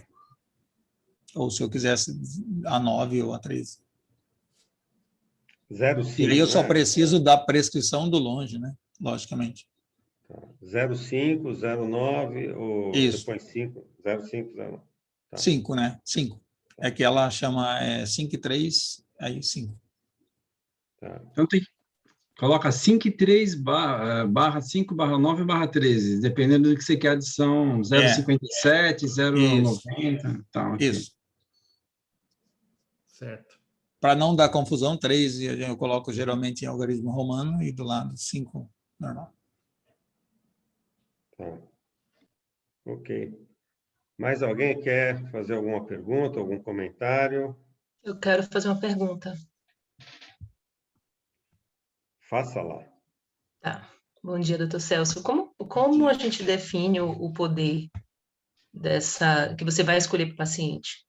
Ou se eu quisesse a 9 ou a 13. 0,5, e aí eu só né? preciso da prescrição do longe, né? Logicamente. 0,5, 0,9 ou Isso. depois 5, 0,5, 0,9. Tá. 5, né? 5. É que ela chama 5,3, aí 5. Tá. Então coloca 5,3 /5, /9 e /13, dependendo do que você quer, adição 0,57, 0,90. Tá, okay. Isso. Certo. Para não dar confusão, 3 eu coloco geralmente em algarismo romano e do lado 5 normal. Tá. Ok. Mais alguém quer fazer alguma pergunta, algum comentário? Eu quero fazer uma pergunta. Faça lá. Tá. Bom dia, doutor Celso. Como a gente define o poder que você vai escolher para o paciente?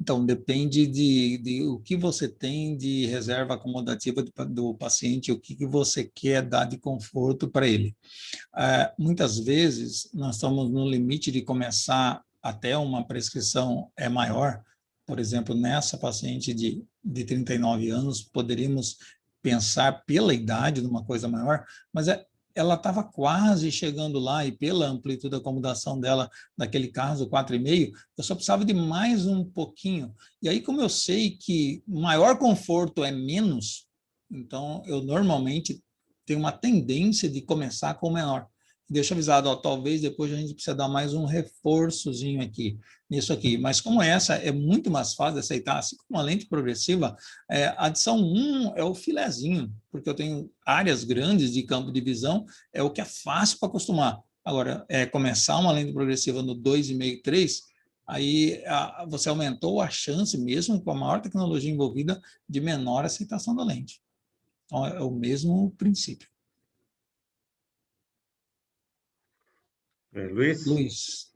Então, depende de o que você tem de reserva acomodativa do paciente, o que você quer dar de conforto para ele. Muitas vezes, nós estamos no limite de começar até uma prescrição maior. Por exemplo, nessa paciente de 39 anos, poderíamos pensar pela idade numa coisa maior, mas ela estava quase chegando lá, e pela amplitude da acomodação dela, naquele caso, 4,5, eu só precisava de mais um pouquinho. E aí, como eu sei que maior conforto é menos, então eu normalmente tenho uma tendência de começar com o menor. Deixa avisado, talvez depois a gente precisa dar mais um reforçozinho aqui, nisso aqui. Mas como essa é muito mais fácil de aceitar, assim como a lente progressiva, a adição 1 é o filezinho, porque eu tenho áreas grandes de campo de visão, é o que é fácil para acostumar. Agora, começar uma lente progressiva no 2,5, 3, aí você aumentou a chance, mesmo com a maior tecnologia envolvida, de menor aceitação da lente. Então, é o mesmo princípio. Luiz? Luiz.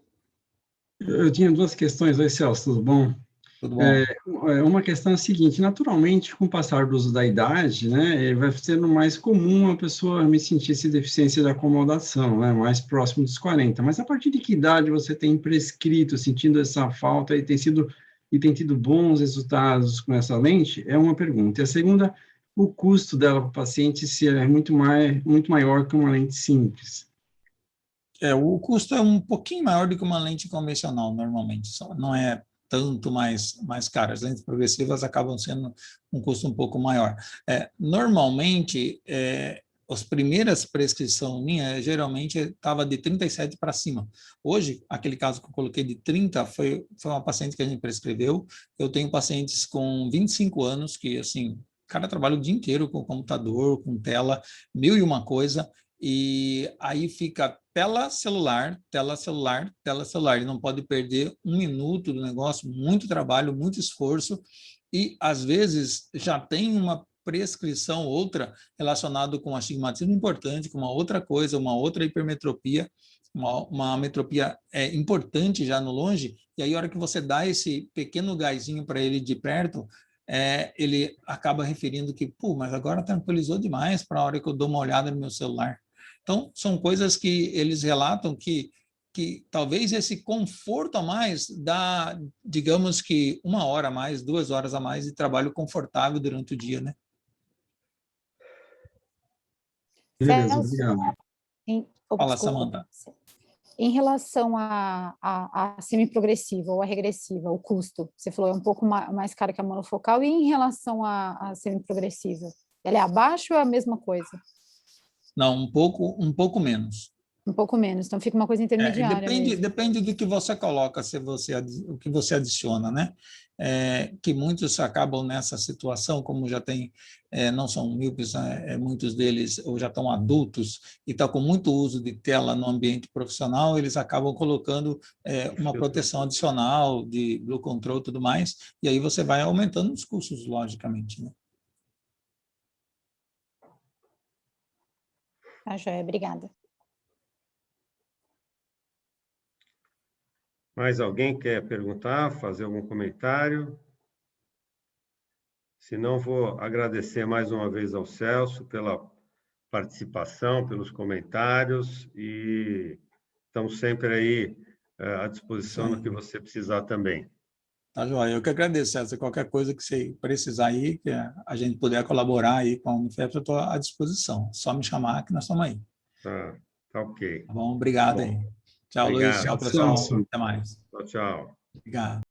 Eu tinha duas questões. Oi, Celso, tudo bom? Tudo bom? Uma questão é a seguinte: naturalmente, com o passar do uso da idade, né, vai sendo mais comum a pessoa me sentir essa deficiência de acomodação, né, mais próximo dos 40. Mas a partir de que idade você tem prescrito, sentindo essa falta e tem tido bons resultados com essa lente? É uma pergunta. E a segunda, o custo dela para o paciente se é muito maior que uma lente simples. O custo é um pouquinho maior do que uma lente convencional, normalmente. Só não é tanto mais caro. As lentes progressivas acabam sendo um custo um pouco maior. Normalmente, as primeiras prescrições minhas, geralmente, estava de 37 para cima. Hoje, aquele caso que eu coloquei de 30, foi uma paciente que a gente prescreveu. Eu tenho pacientes com 25 anos que, assim, o cara trabalha o dia inteiro com computador, com tela, mil e uma coisa, e aí fica tela celular, tela celular, tela celular. Ele não pode perder um minuto do negócio, muito trabalho, muito esforço, e às vezes já tem uma prescrição outra relacionada com astigmatismo importante, com uma outra coisa, uma outra hipermetropia, uma metropia importante já no longe, e aí a hora que você dá esse pequeno gásinho para ele de perto, ele acaba referindo que, mas agora tranquilizou demais para a hora que eu dou uma olhada no meu celular. Então, são coisas que eles relatam que talvez esse conforto a mais dá, digamos que 1 hora a mais, 2 horas a mais de trabalho confortável durante o dia, né? Beleza, obrigado. Fala, Samanta. Em relação à semiprogressiva ou à regressiva, o custo, você falou, é um pouco mais caro que a monofocal, e em relação à semiprogressiva, ela é abaixo ou é a mesma coisa? Não, um pouco menos. Um pouco menos, então fica uma coisa intermediária mesmo. Depende do que você coloca, o que você adiciona, né? Que muitos acabam nessa situação, como já tem, não são míopes, muitos deles ou já estão adultos e estão com muito uso de tela no ambiente profissional, eles acabam colocando uma proteção adicional de Blue Control e tudo mais, e aí você vai aumentando os custos, logicamente, né? Tá, joia, obrigada. Mais alguém quer perguntar, fazer algum comentário? Se não, vou agradecer mais uma vez ao Celso pela participação, pelos comentários, e estamos sempre aí à disposição no que você precisar também. Tá, joia. Eu que agradeço, César. Qualquer coisa que você precisar aí, que a gente puder colaborar aí com a Unifesp, eu estou à disposição. Só me chamar que nós estamos aí. Tá ok. Tá bom? Obrigado aí. Tchau, Obrigado. Luiz. Tchau, pessoal. Celso. Até mais. Tchau. Obrigado.